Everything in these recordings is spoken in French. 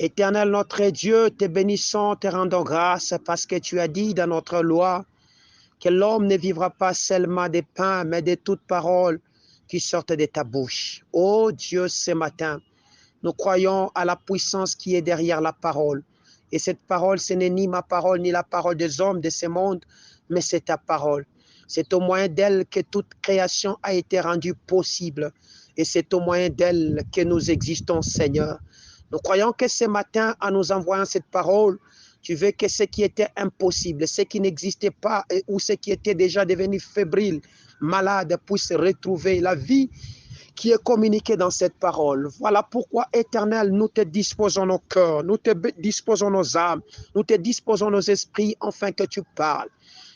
Éternel notre Dieu, te bénissons, te rendons grâce parce que tu as dit dans notre loi que l'homme ne vivra pas seulement de pain, mais de toute parole qui sortent de ta bouche. Oh Dieu, ce matin, nous croyons à la puissance qui est derrière la parole. Et cette parole, ce n'est ni ma parole, ni la parole des hommes de ce monde, mais c'est ta parole. C'est au moyen d'elle que toute création a été rendue possible. Et c'est au moyen d'elle que nous existons, Seigneur. Nous croyons que ce matin, en nous envoyant cette parole, tu veux que ce qui était impossible, ce qui n'existait pas ou ce qui était déjà devenu fébrile, malade, puisse retrouver la vie qui est communiqué dans cette parole. Voilà pourquoi, Éternel, nous te disposons nos cœurs, nous te disposons nos âmes, nous te disposons nos esprits, afin que tu parles.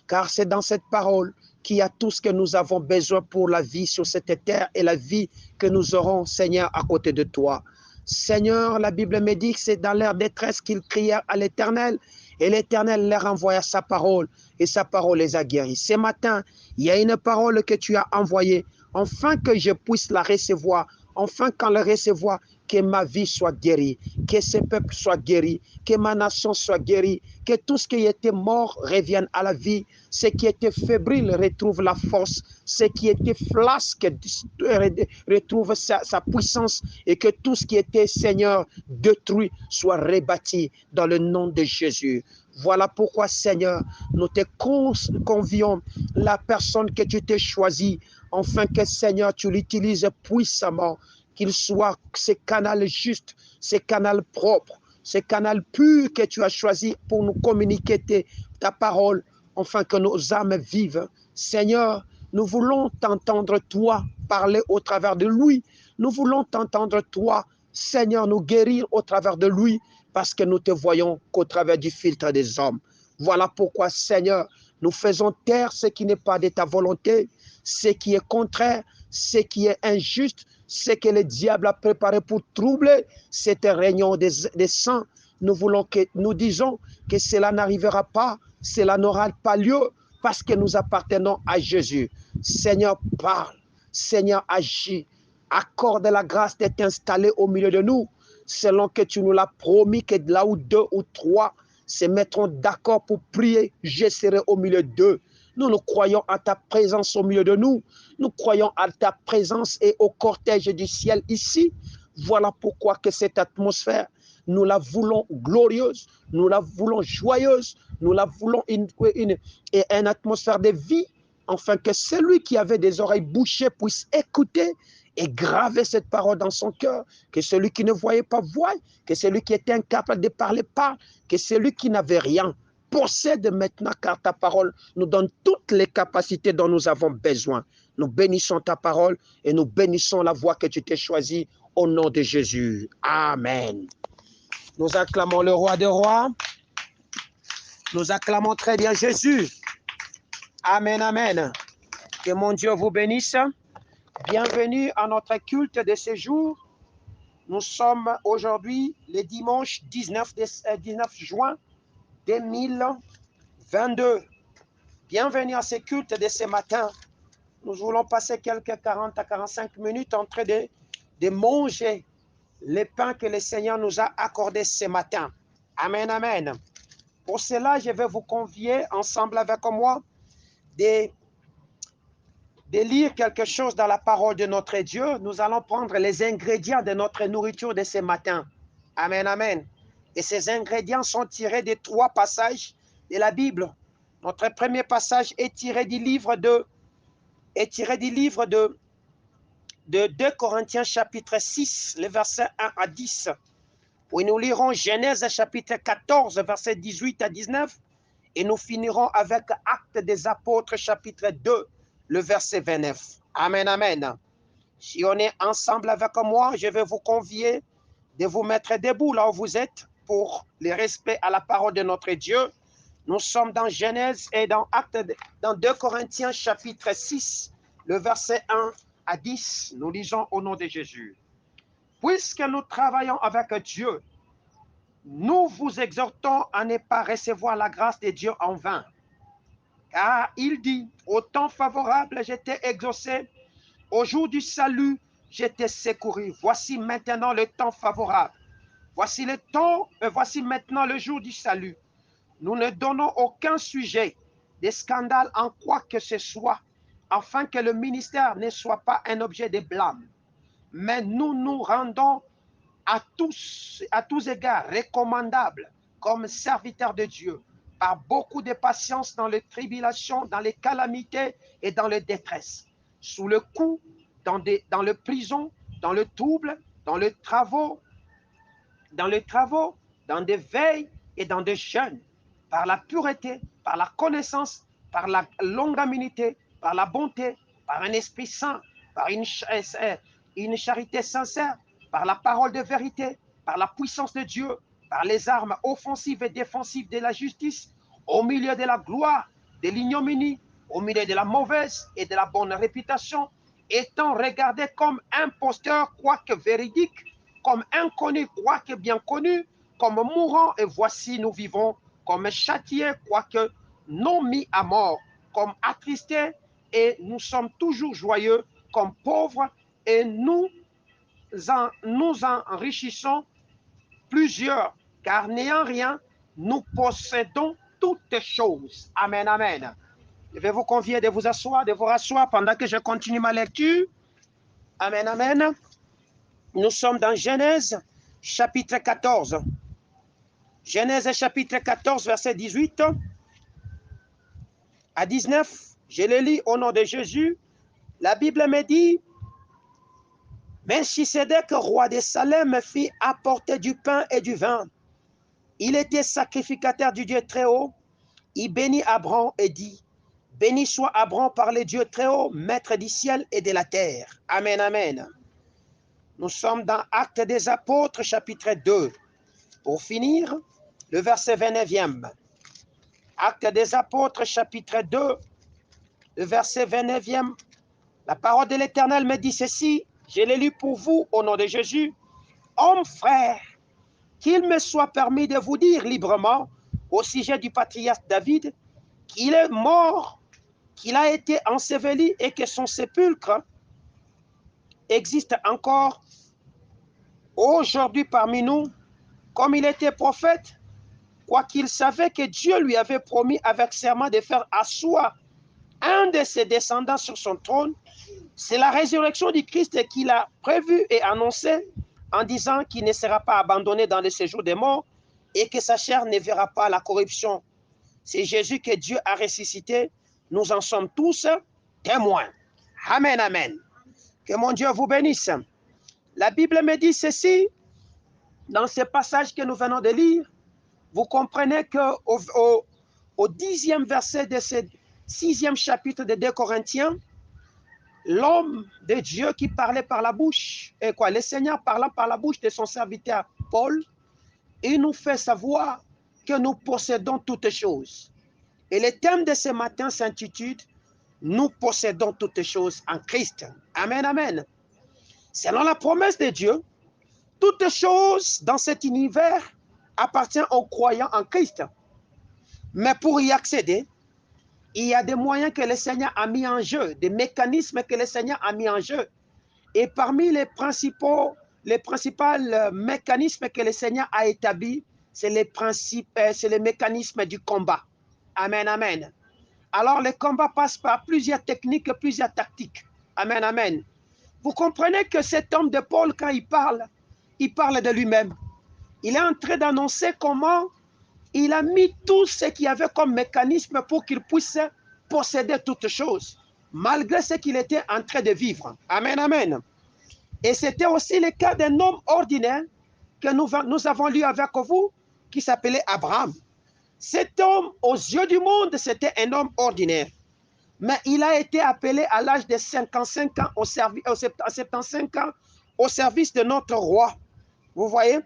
Car c'est dans cette parole qu'il y a tout ce que nous avons besoin pour la vie sur cette terre et la vie que nous aurons, Seigneur, à côté de toi. Seigneur, la Bible me dit que c'est dans leur détresse qu'ils crièrent à l'Éternel et l'Éternel leur envoya sa parole et sa parole les a guéris. Ce matin, il y a une parole que tu as envoyée afin que je puisse la recevoir, afin qu'en la recevoir, que ma vie soit guérie, que ce peuple soit guéri, que ma nation soit guérie, que tout ce qui était mort revienne à la vie, ce qui était fébrile retrouve la force, ce qui était flasque retrouve sa puissance et que tout ce qui était, Seigneur, détruit soit rebâti dans le nom de Jésus. Voilà pourquoi, Seigneur, nous te convions la personne que tu t'es choisie, afin que, Seigneur, tu l'utilises puissamment, qu'il soit ce canal juste, ce canal propre, ce canal pur que tu as choisi pour nous communiquer ta parole, afin que nos âmes vivent. Seigneur, nous voulons t'entendre, toi, parler au travers de lui. Nous voulons t'entendre, toi, Seigneur, nous guérir au travers de lui, parce que nous te voyons qu'au travers du filtre des hommes. Voilà pourquoi, Seigneur, nous faisons taire ce qui n'est pas de ta volonté, ce qui est contraire, ce qui est injuste, ce que le diable a préparé pour troubler cette réunion des saints. Nous disons que cela n'arrivera pas, cela n'aura pas lieu, parce que nous appartenons à Jésus. Seigneur, parle. Seigneur, agis. Accorde la grâce d'être installé au milieu de nous, selon que tu nous l'as promis, que là où deux ou trois se mettront d'accord pour prier, je serai au milieu d'eux. Nous croyons à ta présence au milieu de nous. Nous croyons à ta présence et au cortège du ciel ici. Voilà pourquoi que cette atmosphère, nous la voulons glorieuse, nous la voulons joyeuse, nous la voulons une atmosphère de vie, afin que celui qui avait des oreilles bouchées puisse écouter et graver cette parole dans son cœur, que celui qui ne voyait pas voie, que celui qui était incapable de parler parle, que celui qui n'avait rien possède maintenant, car ta parole nous donne toutes les capacités dont nous avons besoin. Nous bénissons ta parole et nous bénissons la voie que tu t'es choisie au nom de Jésus. Amen. Nous acclamons le roi des rois. Nous acclamons très bien Jésus. Amen, amen. Que mon Dieu vous bénisse. Bienvenue à notre culte de ce jour. Nous sommes aujourd'hui le dimanche 19 juin 2022. Bienvenue à ce culte de ce matin. Nous voulons passer quelques 40 à 45 minutes en train de manger le pain que le Seigneur nous a accordé ce matin. Amen, amen. Pour cela, je vais vous convier ensemble avec moi de lire quelque chose dans la parole de notre Dieu. Nous allons prendre les ingrédients de notre nourriture de ce matin. Amen, amen. Et ces ingrédients sont tirés de 3 passages de la Bible. Notre premier passage est tiré du livre de 2 Corinthiens chapitre 6, les versets 1 à 10. Où nous lirons Genèse chapitre 14, versets 18 à 19. Et nous finirons avec Actes des Apôtres chapitre 2, le verset 29. Amen, amen. Si on est ensemble avec moi, je vais vous convier de vous mettre debout là où vous êtes pour le respect à la parole de notre Dieu. Nous sommes dans Genèse et dans 2 Corinthiens chapitre 6, le verset 1 à 10. Nous lisons au nom de Jésus. Puisque nous travaillons avec Dieu, nous vous exhortons à ne pas recevoir la grâce de Dieu en vain. Car il dit, au temps favorable, j'étais exaucé, au jour du salut, j'étais secouru. Voici maintenant le temps favorable. Voici le temps, voici maintenant le jour du salut. Nous ne donnons aucun sujet de scandale en quoi que ce soit, afin que le ministère ne soit pas un objet de blâme. Mais nous nous rendons à tous égards recommandables comme serviteurs de Dieu, par beaucoup de patience dans les tribulations, dans les calamités et dans les détresses, sous le coup, dans le prison, dans le trouble, dans les travaux, dans des veilles et dans des jeûnes, par la pureté, par la connaissance, par la longanimité, par la bonté, par un esprit saint, par une charité sincère, par la parole de vérité, par la puissance de Dieu, par les armes offensives et défensives de la justice, au milieu de la gloire, de l'ignominie, au milieu de la mauvaise et de la bonne réputation, étant regardé comme imposteur, quoique véridique, comme inconnu, quoique bien connu, comme mourant, et voici nous vivons, comme châtiés, quoique non mis à mort, comme attristés, et nous sommes toujours joyeux, comme pauvres, et nous enrichissons plusieurs, car n'ayant rien, nous possédons toutes choses. Amen, amen. Je vais vous convier de vous asseoir, de vous rasseoir pendant que je continue ma lecture. Amen, amen. Nous sommes dans Genèse, chapitre 14. Genèse, chapitre 14, verset 18 à 19. Je le lis au nom de Jésus. La Bible me dit, Melchisédek, roi de Salem, fit apporter du pain et du vin. Il était sacrificateur du Dieu très haut. Il bénit Abraham et dit, béni soit Abraham par le Dieu très haut, maître du ciel et de la terre. Amen, amen. Nous sommes dans Actes des Apôtres, chapitre 2. Pour finir, le verset 29e. Actes des Apôtres, chapitre 2, le verset 29e. La parole de l'Éternel me dit ceci, je l'ai lu pour vous au nom de Jésus. Hommes frères, qu'il me soit permis de vous dire librement au sujet du patriarche David qu'il est mort, qu'il a été enseveli et que son sépulcre existe encore aujourd'hui parmi nous. Comme il était prophète, quoiqu'il savait que Dieu lui avait promis avec serment de faire asseoir un de ses descendants sur son trône, c'est la résurrection du Christ qu'il a prévue et annoncée en disant qu'il ne sera pas abandonné dans le séjour des morts et que sa chair ne verra pas la corruption. C'est Jésus que Dieu a ressuscité. Nous en sommes tous témoins. Amen, amen. Que mon Dieu vous bénisse. La Bible me dit ceci, dans ce passage que nous venons de lire, vous comprenez qu'au 10e verset de ce 6e chapitre de 2 Corinthiens, l'homme de Dieu qui parlait par la bouche, le Seigneur parlant par la bouche de son serviteur Paul, il nous fait savoir que nous possédons toutes choses. Et le thème de ce matin s'intitule « Nous possédons toutes choses en Christ ». Amen, amen. Selon la promesse de Dieu, toutes choses dans cet univers appartiennent aux croyants en Christ. Mais pour y accéder, il y a des moyens que le Seigneur a mis en jeu, des mécanismes que le Seigneur a mis en jeu. Et parmi les principaux mécanismes que le Seigneur a établis, c'est les mécanismes du combat. Amen, amen. Alors, le combat passe par plusieurs techniques, plusieurs tactiques. Amen, amen. Vous comprenez que cet homme de Paul, quand il parle de lui-même. Il est en train d'annoncer comment il a mis tout ce qu'il y avait comme mécanisme pour qu'il puisse posséder toutes choses, malgré ce qu'il était en train de vivre. Amen, amen. Et c'était aussi le cas d'un homme ordinaire que nous avons lu avec vous, qui s'appelait Abraham. Cet homme, aux yeux du monde, c'était un homme ordinaire. Mais il a été appelé à l'âge de 55 ans, 75 ans, au service de notre roi. Vous voyez?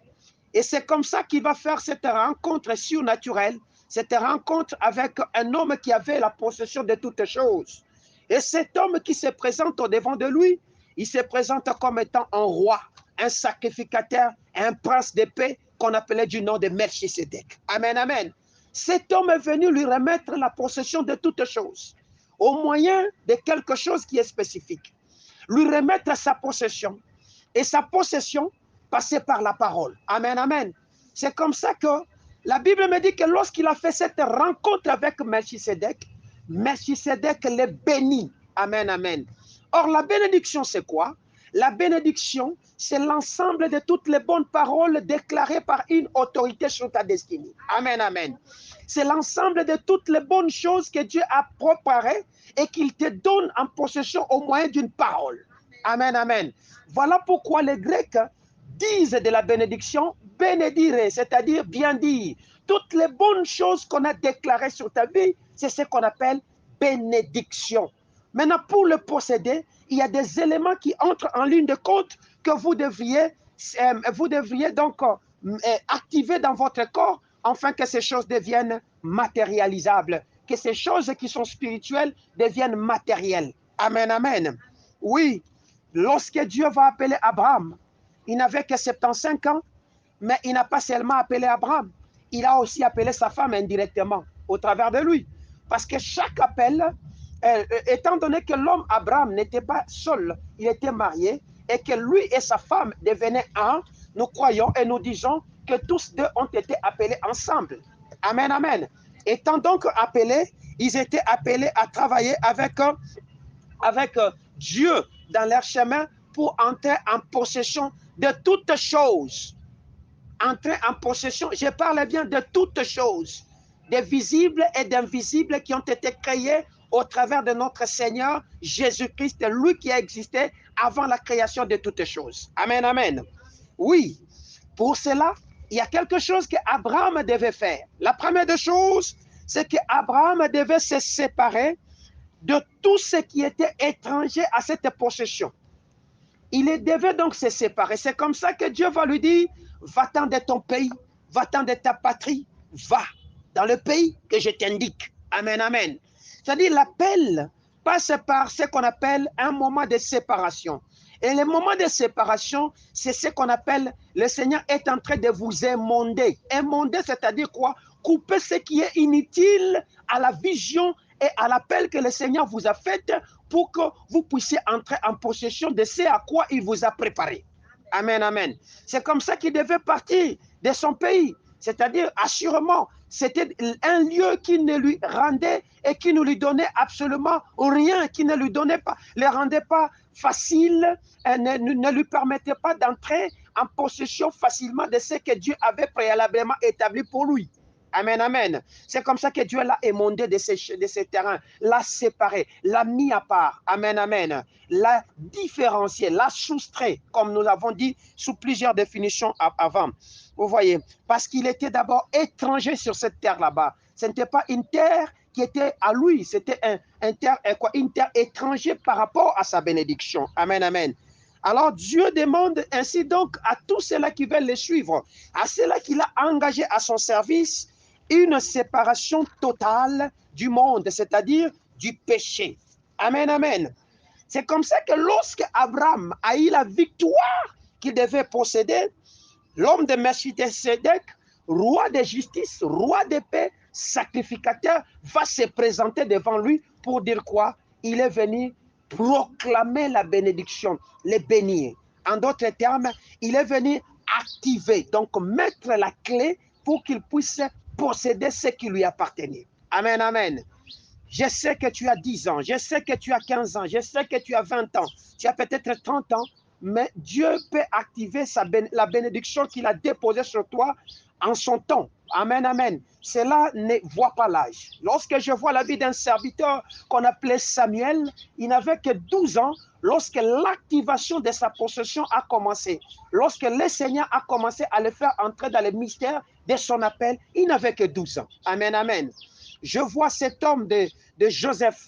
Et c'est comme ça qu'il va faire cette rencontre surnaturelle, cette rencontre avec un homme qui avait la possession de toutes choses. Et cet homme qui se présente au devant de lui, il se présente comme étant un roi, un sacrificateur, un prince de paix qu'on appelait du nom de Melchisédek. Amen, amen. Cet homme est venu lui remettre la possession de toutes choses, au moyen de quelque chose qui est spécifique. Lui remettre sa possession. Et sa possession, passer par la parole. Amen, amen. C'est comme ça que la Bible me dit que lorsqu'il a fait cette rencontre avec Melchisedec, Melchisedec les bénit. Amen, amen. Or, la bénédiction, c'est quoi? La bénédiction, c'est l'ensemble de toutes les bonnes paroles déclarées par une autorité sur ta destinée. Amen, amen. C'est l'ensemble de toutes les bonnes choses que Dieu a préparées et qu'il te donne en possession au moyen d'une parole. Amen, amen. Voilà pourquoi les Grecs disent de la bénédiction, bénédire, c'est-à-dire bien dire. Toutes les bonnes choses qu'on a déclarées sur ta vie, c'est ce qu'on appelle bénédiction. Maintenant, pour le posséder, il y a des éléments qui entrent en ligne de compte que vous devriez donc activer dans votre corps afin que ces choses deviennent matérialisables, que ces choses qui sont spirituelles deviennent matérielles. Amen, amen. Oui, lorsque Dieu va appeler Abraham, il n'avait que 75 ans, mais il n'a pas seulement appelé Abraham, il a aussi appelé sa femme indirectement au travers de lui. Parce que chaque appel, étant donné que l'homme Abraham n'était pas seul, il était marié, et que lui et sa femme devenaient un, nous croyons et nous disons que tous deux ont été appelés ensemble. Amen, amen. Étant donc appelés, ils étaient appelés à travailler avec Dieu dans leur chemin pour entrer en possession de toutes choses. Entrer en possession, je parle bien de toutes choses, des visibles et d'invisibles qui ont été créés au travers de notre Seigneur Jésus-Christ, lui qui a existé avant la création de toutes choses. Amen, amen. Oui, pour cela, il y a quelque chose qu'Abraham devait faire. La première des choses, c'est qu'Abraham devait se séparer de tout ce qui était étranger à cette possession. Il devait donc se séparer. C'est comme ça que Dieu va lui dire, va-t'en de ton pays, va-t'en de ta patrie, va dans le pays que je t'indique. Amen, amen. C'est-à-dire l'appel passe par ce qu'on appelle un moment de séparation. Et le moment de séparation, c'est ce qu'on appelle, le Seigneur est en train de vous émonder. Émonder, c'est-à-dire quoi? Couper ce qui est inutile à la vision et à l'appel que le Seigneur vous a fait pour que vous puissiez entrer en possession de ce à quoi il vous a préparé. Amen, amen. C'est comme ça qu'il devait partir de son pays. C'est-à-dire, assurément, c'était un lieu qui ne lui rendait et qui ne lui donnait absolument rien, qui ne lui donnait pas, le rendait pas facile, ne lui permettait pas d'entrer en possession facilement de ce que Dieu avait préalablement établi pour lui. Amen, amen. C'est comme ça que Dieu l'a émondé de ces terrains, l'a séparé, l'a mis à part. Amen, amen. L'a différencié, l'a soustrait, comme nous l'avons dit sous plusieurs définitions avant. Vous voyez, parce qu'il était d'abord étranger sur cette terre là-bas. Ce n'était pas une terre qui était à lui, c'était une terre étrangère par rapport à sa bénédiction. Amen, amen. Alors Dieu demande ainsi donc à tous ceux-là qui veulent le suivre, à ceux-là qu'il a engagés à son service, une séparation totale du monde, c'est-à-dire du péché. Amen, amen. C'est comme ça que lorsque Abraham a eu la victoire qu'il devait posséder, l'homme de Melchisedec, roi de justice, roi de paix, sacrificateur, va se présenter devant lui pour dire quoi? Il est venu proclamer la bénédiction, les bénir. En d'autres termes, il est venu activer, donc mettre la clé pour qu'il puisse posséder ce qui lui appartenait. Amen, amen. Je sais que tu as 10 ans, je sais que tu as 15 ans, je sais que tu as 20 ans, tu as peut-être 30 ans, mais Dieu peut activer la bénédiction qu'il a déposée sur toi en son temps. Amen, amen. Cela ne voit pas l'âge. Lorsque je vois la vie d'un serviteur qu'on appelait Samuel, il n'avait que 12 ans lorsque l'activation de sa possession a commencé. Lorsque le Seigneur a commencé à le faire entrer dans le mystère de son appel, il n'avait que 12 ans. Amen, amen. Je vois cet homme de Joseph,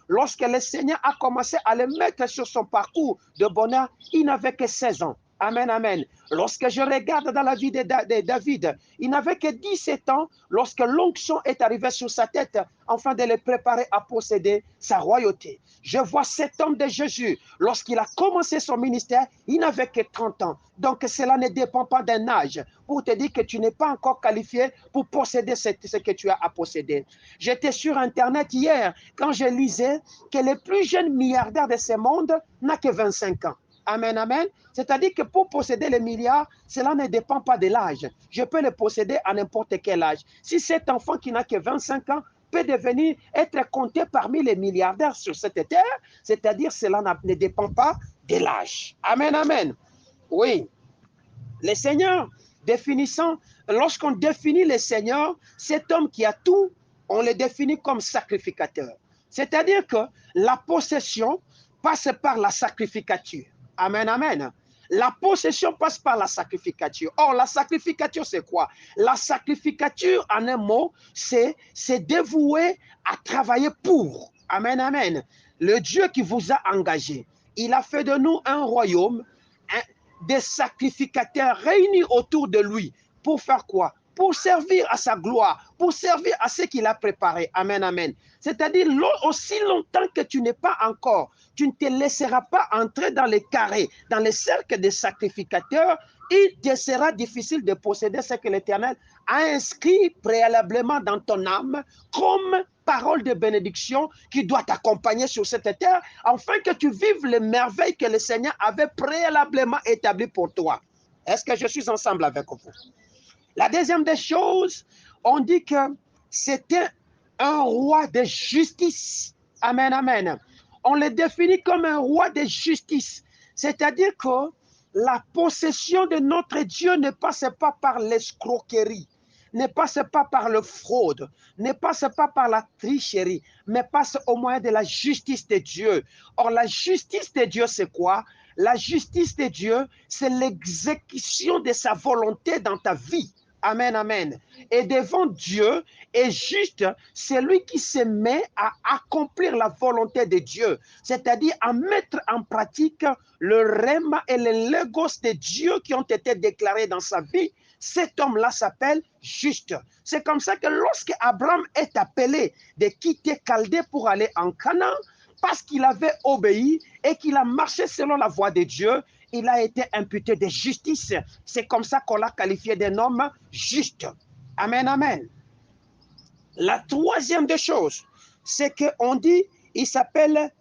lorsque le Seigneur a commencé à le mettre sur son parcours de bonheur, il n'avait que 16 ans. Amen, amen. Lorsque je regarde dans la vie de David, il n'avait que 17 ans lorsque l'onction est arrivée sur sa tête afin de le préparer à posséder sa royauté. Je vois cet homme de Jésus, lorsqu'il a commencé son ministère, il n'avait que 30 ans. Donc cela ne dépend pas d'un âge pour te dire que tu n'es pas encore qualifié pour posséder ce que tu as à posséder. J'étais sur Internet hier quand je lisais que le plus jeune milliardaire de ce monde n'a que 25 ans. Amen, amen. C'est-à-dire que pour posséder les milliards, cela ne dépend pas de l'âge. Je peux le posséder à n'importe quel âge. Si cet enfant qui n'a que 25 ans peut devenir, être compté parmi les milliardaires sur cette terre, c'est-à-dire cela ne dépend pas de l'âge. Amen, amen. Oui. Les seigneurs, définissant, lorsqu'on définit les seigneurs, cet homme qui a tout, on le définit comme sacrificateur. C'est-à-dire que la possession passe par la sacrificature. Amen, amen. La possession passe par la sacrificature. Or, la sacrificature, c'est quoi? La sacrificature, en un mot, c'est dévouer à travailler pour. Amen, amen. Le Dieu qui vous a engagé, il a fait de nous un royaume, des sacrificateurs réunis autour de lui. Pour faire quoi? Pour servir à sa gloire, pour servir à ce qu'il a préparé. Amen, amen. C'est-à-dire, aussi longtemps que tu n'es pas encore, tu ne te laisseras pas entrer dans les carrés, dans les cercles des sacrificateurs. Il te sera difficile de posséder ce que l'Éternel a inscrit préalablement dans ton âme comme parole de bénédiction qui doit t'accompagner sur cette terre, afin que tu vives les merveilles que le Seigneur avait préalablement établies pour toi. Est-ce que je suis ensemble avec vous? La deuxième des choses, on dit que c'était un roi de justice. Amen, amen. On le définit comme un roi de justice. C'est-à-dire que la possession de notre Dieu ne passe pas par l'escroquerie, ne passe pas par le fraude, ne passe pas par la tricherie, mais passe au moyen de la justice de Dieu. Or, la justice de Dieu, c'est quoi? La justice de Dieu, c'est l'exécution de sa volonté dans ta vie. Amen, amen. Et devant Dieu est juste celui qui se met à accomplir la volonté de Dieu, c'est-à-dire à mettre en pratique le rhéma et le logos de Dieu qui ont été déclarés dans sa vie. Cet homme-là s'appelle juste. C'est comme ça que lorsque Abraham est appelé de quitter Chaldée pour aller en Canaan, parce qu'il avait obéi et qu'il a marché selon la voie de Dieu, il a été imputé de justice. C'est comme ça qu'on l'a qualifié d'un homme juste. Amen, amen. La troisième des choses, c'est qu'on dit, il s'appelle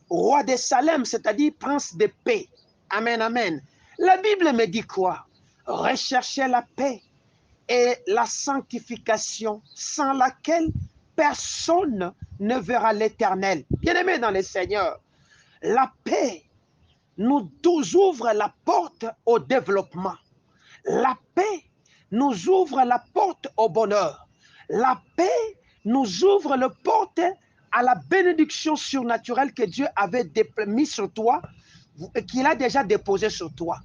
roi de Salem, c'est-à-dire prince de paix. Amen, amen. La Bible me dit quoi? Recherchez la paix et la sanctification, sans laquelle personne ne verra l'Éternel. Bien-aimés dans le Seigneur, la paix nous ouvre la porte au développement. La paix nous ouvre la porte au bonheur. La paix nous ouvre la porte à la bénédiction surnaturelle que Dieu avait mis sur toi, qu'il a déjà déposée sur toi.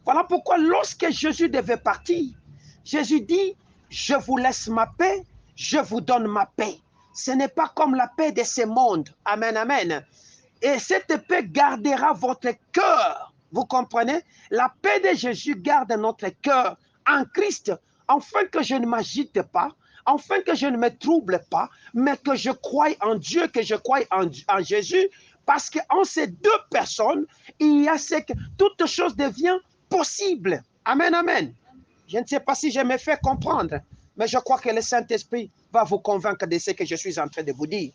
Voilà pourquoi lorsque Jésus devait partir, Jésus dit, je vous laisse ma paix, je vous donne ma paix. Ce n'est pas comme la paix de ce monde. Amen, amen. Et cette paix gardera votre cœur. Vous comprenez? La paix de Jésus garde notre cœur en Christ, afin que je ne m'agite pas, afin que je ne me trouble pas, mais que je croie en Dieu, que je croie en Jésus, parce qu'en ces deux personnes, il y a ce que toute chose devient possible. Amen, amen. Je ne sais pas si je me fais comprendre, mais je crois que le Saint-Esprit va vous convaincre de ce que je suis en train de vous dire.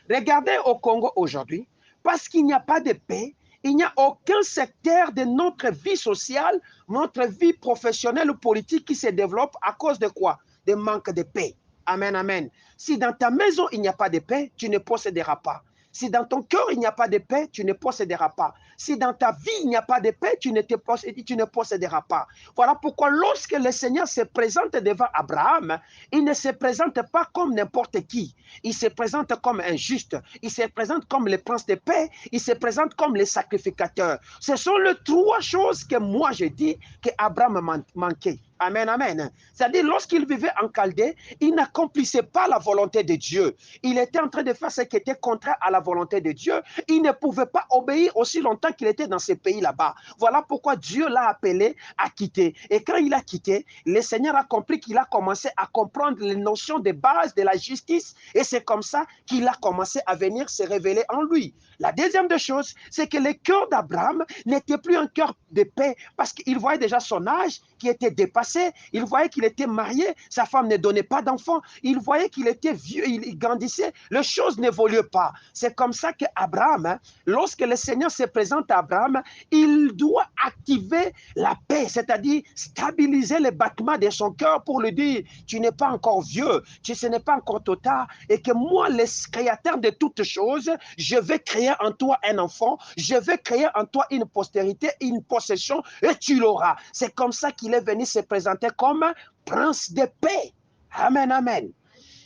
Regardez au Congo aujourd'hui, parce qu'il n'y a pas de paix, il n'y a aucun secteur de notre vie sociale, notre vie professionnelle ou politique qui se développe à cause de quoi? De manque de paix. Amen, amen. Si dans ta maison, il n'y a pas de paix, tu ne posséderas pas. Si dans ton cœur, il n'y a pas de paix, tu ne posséderas pas. Si dans ta vie, il n'y a pas de paix, tu ne posséderas pas. Voilà pourquoi lorsque le Seigneur se présente devant Abraham, il ne se présente pas comme n'importe qui. Il se présente comme un juste. Il se présente comme le prince de paix. Il se présente comme le sacrificateur. Ce sont les trois choses que moi je dis qu'Abraham manquait. Amen, amen. C'est-à-dire, lorsqu'il vivait en Chaldée, il n'accomplissait pas la volonté de Dieu. Il était en train de faire ce qui était contraire à la volonté de Dieu. Il ne pouvait pas obéir aussi longtemps qu'il était dans ces pays là-bas. Voilà pourquoi Dieu l'a appelé à quitter. Et quand il a quitté, le Seigneur a compris qu'il a commencé à comprendre les notions de base de la justice. Et c'est comme ça qu'il a commencé à venir se révéler en lui. La deuxième des choses, c'est que le cœur d'Abraham n'était plus un cœur de paix parce qu'il voyait déjà son âge qui était dépassé. passait, il voyait qu'il était marié, sa femme ne donnait pas d'enfants, il voyait qu'il était vieux, il grandissait, les choses n'évoluaient pas. C'est comme ça qu'Abraham, hein, lorsque le Seigneur se présente à Abraham, il doit activer la paix, c'est-à-dire stabiliser les battements de son cœur pour lui dire, tu n'es pas encore vieux, ce n'est pas encore trop tard, et que moi, le créateur de toutes choses, je vais créer en toi un enfant, je vais créer en toi une postérité, une possession, et tu l'auras. C'est comme ça qu'il est venu se présenter comme prince de paix. Amen, amen.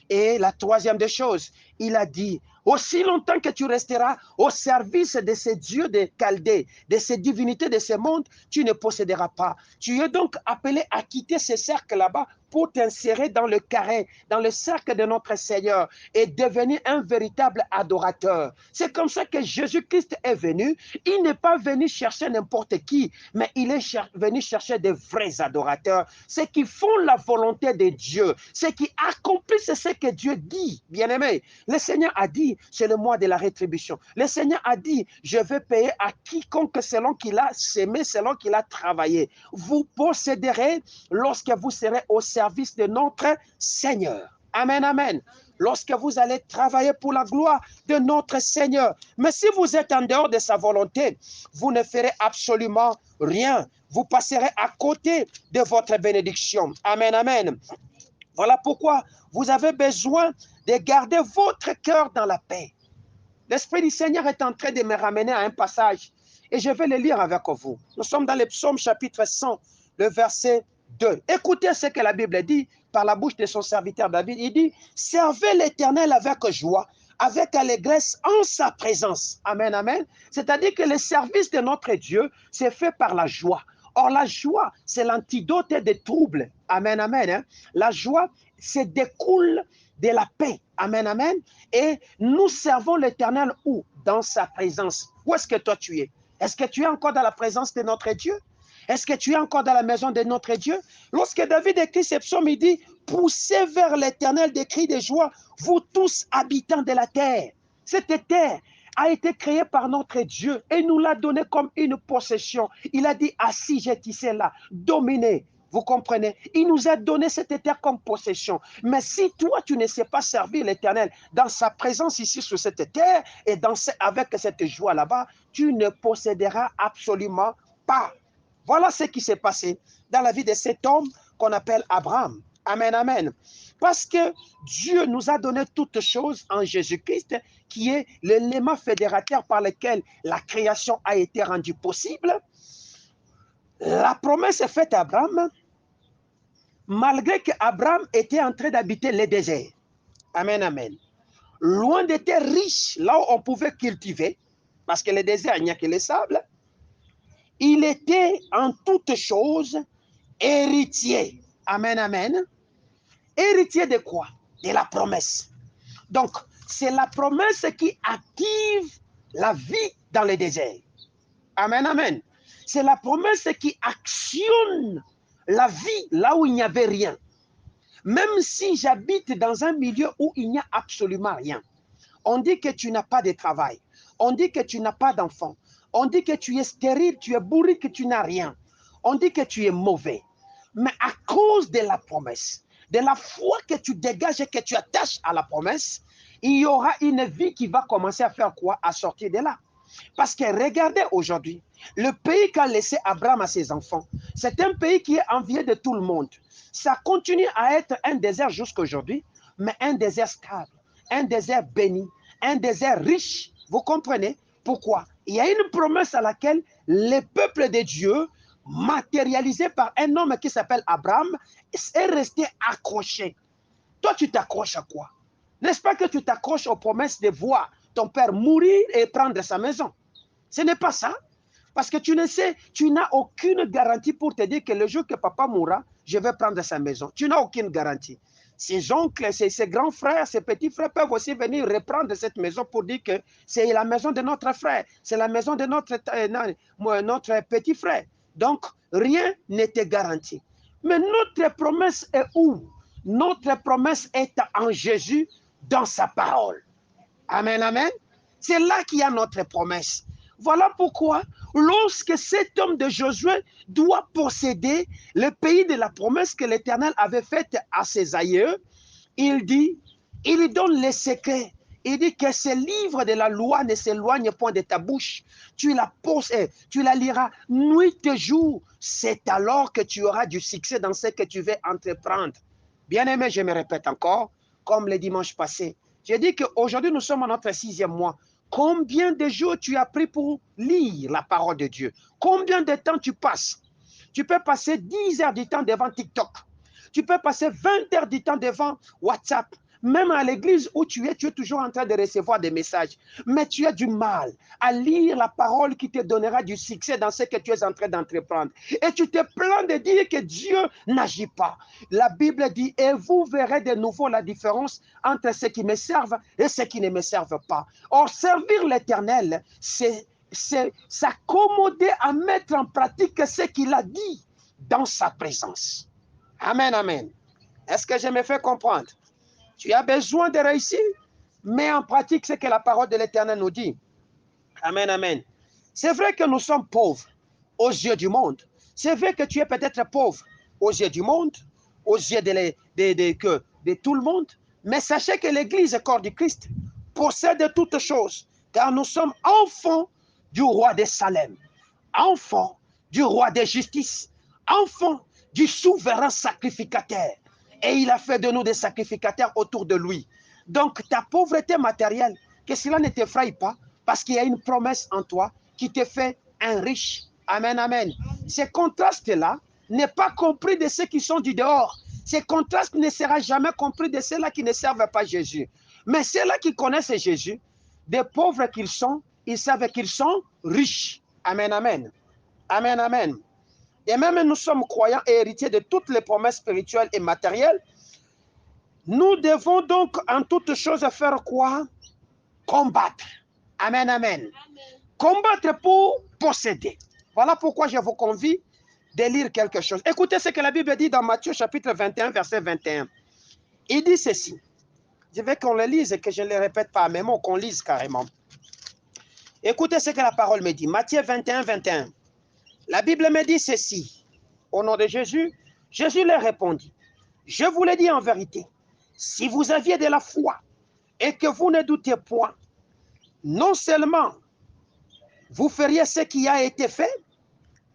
Et la troisième des choses, il a dit, aussi longtemps que tu resteras au service de ces dieux des Chaldées, de ces divinités de ce monde, tu ne posséderas pas. Tu es donc appelé à quitter ce cercle là-bas pour t'insérer dans le carré, dans le cercle de notre Seigneur et devenir un véritable adorateur. C'est comme ça que Jésus-Christ est venu. Il n'est pas venu chercher n'importe qui, mais il est venu chercher des vrais adorateurs, ceux qui font la volonté de Dieu, ceux qui accomplissent ce que Dieu dit. Bien-aimé, le Seigneur a dit, c'est le mois de la rétribution. Le Seigneur a dit, je vais payer à quiconque selon qu'il a semé, selon qu'il a travaillé. Vous posséderez lorsque vous serez au service de notre Seigneur. Amen, amen. Lorsque vous allez travailler pour la gloire de notre Seigneur. Mais si vous êtes en dehors de sa volonté, vous ne ferez absolument rien. Vous passerez à côté de votre bénédiction. Amen, amen. Voilà pourquoi vous avez besoin de garder votre cœur dans la paix. L'Esprit du Seigneur est en train de me ramener à un passage et je vais le lire avec vous. Nous sommes dans le psaume chapitre 100, le verset 2. Écoutez ce que la Bible dit par la bouche de son serviteur David. Il dit, servez l'Éternel avec joie, avec allégresse en sa présence. Amen, amen. C'est-à-dire que le service de notre Dieu, c'est fait par la joie. Or, la joie, c'est l'antidote des troubles. Amen, amen. Hein? La joie, c'est découle de la paix. Amen, amen. Et nous servons l'Éternel où? Dans sa présence. Où est-ce que toi tu es? Est-ce que tu es encore dans la présence de notre Dieu? Est-ce que tu es encore dans la maison de notre Dieu? Lorsque David écrit ce psaume, il dit, poussez vers l'Éternel des cris de joie, vous tous habitants de la terre. Cette terre a été créée par notre Dieu et nous l'a donnée comme une possession. Il a dit, assis, j'ai tissé là, dominez. Vous comprenez? Il nous a donné cette terre comme possession. Mais si toi, tu ne sais pas servir l'Éternel dans sa présence ici sur cette terre et avec cette joie là-bas, tu ne posséderas absolument pas. Voilà ce qui s'est passé dans la vie de cet homme qu'on appelle Abraham. Amen, amen. Parce que Dieu nous a donné toutes choses en Jésus-Christ, qui est l'élément fédérateur par lequel la création a été rendue possible. La promesse est faite à Abraham, malgré qu'Abraham était en train d'habiter le désert. Amen, amen. Loin des terres riches, là où on pouvait cultiver, parce que le désert, il n'y a que le sable, il était en toutes choses héritier. Amen, amen. Héritier de quoi? De la promesse. Donc, c'est la promesse qui active la vie dans le désert. Amen, amen. C'est la promesse qui actionne la vie là où il n'y avait rien. Même si j'habite dans un milieu où il n'y a absolument rien, on dit que tu n'as pas de travail, on dit que tu n'as pas d'enfant, on dit que tu es stérile, tu es bourré, que tu n'as rien, on dit que tu es mauvais. Mais à cause de la promesse, de la foi que tu dégages et que tu attaches à la promesse, il y aura une vie qui va commencer à faire quoi? À sortir de là. Parce que regardez aujourd'hui, le pays qu'a laissé Abraham à ses enfants, c'est un pays qui est envié de tout le monde. Ça continue à être un désert jusqu'à aujourd'hui, mais un désert stable, un désert béni, un désert riche. Vous comprenez pourquoi? Il y a une promesse à laquelle les peuples de Dieu, matérialisés par un homme qui s'appelle Abraham, est resté accroché. Toi, tu t'accroches à quoi? N'est-ce pas que tu t'accroches aux promesses de voir ton père mourir et prendre sa maison? Ce n'est pas ça. Parce que tu ne sais, tu n'as aucune garantie pour te dire que le jour que papa mourra, je vais prendre sa maison. Tu n'as aucune garantie. Ses oncles, ses grands frères, ses petits frères peuvent aussi venir reprendre cette maison pour dire que c'est la maison de notre frère, c'est la maison de notre petit frère. Donc, rien n'était garanti. Mais notre promesse est où? Notre promesse est en Jésus, dans sa parole. Amen, amen. C'est là qu'il y a notre promesse. Voilà pourquoi, lorsque cet homme de Josué doit posséder le pays de la promesse que l'Éternel avait faite à ses aïeux, il dit, il lui donne les secrets. Il dit que ce livre de la loi ne s'éloigne point de ta bouche. Tu la liras nuit et jour. C'est alors que tu auras du succès dans ce que tu veux entreprendre. Bien-aimé, je me répète encore, comme le dimanche passé. J'ai dit qu'aujourd'hui, nous sommes en notre 6e mois. Combien de jours tu as pris pour lire la parole de Dieu? Combien de temps tu passes? Tu peux passer 10 heures du temps devant TikTok. Tu peux passer 20 heures du temps devant WhatsApp. Même à l'église où tu es toujours en train de recevoir des messages. Mais tu as du mal à lire la parole qui te donnera du succès dans ce que tu es en train d'entreprendre. Et tu te plains de dire que Dieu n'agit pas. La Bible dit, et vous verrez de nouveau la différence entre ceux qui me servent et ceux qui ne me servent pas. Or, servir l'Éternel, c'est s'accommoder à mettre en pratique ce qu'il a dit dans sa présence. Amen, amen. Est-ce que je me fais comprendre? Tu as besoin de réussir, mets en pratique ce que la parole de l'Éternel nous dit. Amen, amen. C'est vrai que nous sommes pauvres aux yeux du monde. C'est vrai que tu es peut-être pauvre aux yeux du monde, aux yeux de tout le monde. Mais sachez que l'Église, corps du Christ, possède toutes choses, car nous sommes enfants du roi de Salem, enfants du roi de justice, enfants du souverain sacrificateur. Et il a fait de nous des sacrificateurs autour de lui. Donc, ta pauvreté matérielle, que cela ne t'effraie pas, parce qu'il y a une promesse en toi qui te fait un riche. Amen, amen. Ces contrastes-là n'est pas compris de ceux qui sont du dehors. Ces contrastes ne sera jamais compris de ceux-là qui ne servent pas Jésus. Mais ceux-là qui connaissent Jésus, des pauvres qu'ils sont, ils savent qu'ils sont riches. Amen, amen. Amen, amen. Et même nous sommes croyants et héritiers de toutes les promesses spirituelles et matérielles. Nous devons donc en toutes choses faire quoi? Combattre. Amen, amen. Combattre pour posséder. Voilà pourquoi je vous convie de lire quelque chose. Écoutez ce que la Bible dit dans Matthieu chapitre 21, verset 21. Il dit ceci. Je veux qu'on le lise et que je ne le répète pas, mais qu'on lise carrément. Écoutez ce que la parole me dit. Matthieu 21, 21. La Bible me dit ceci. Au nom de Jésus, Jésus leur répondit. Je vous le dis en vérité, si vous aviez de la foi et que vous ne doutez point, non seulement vous feriez ce qui a été fait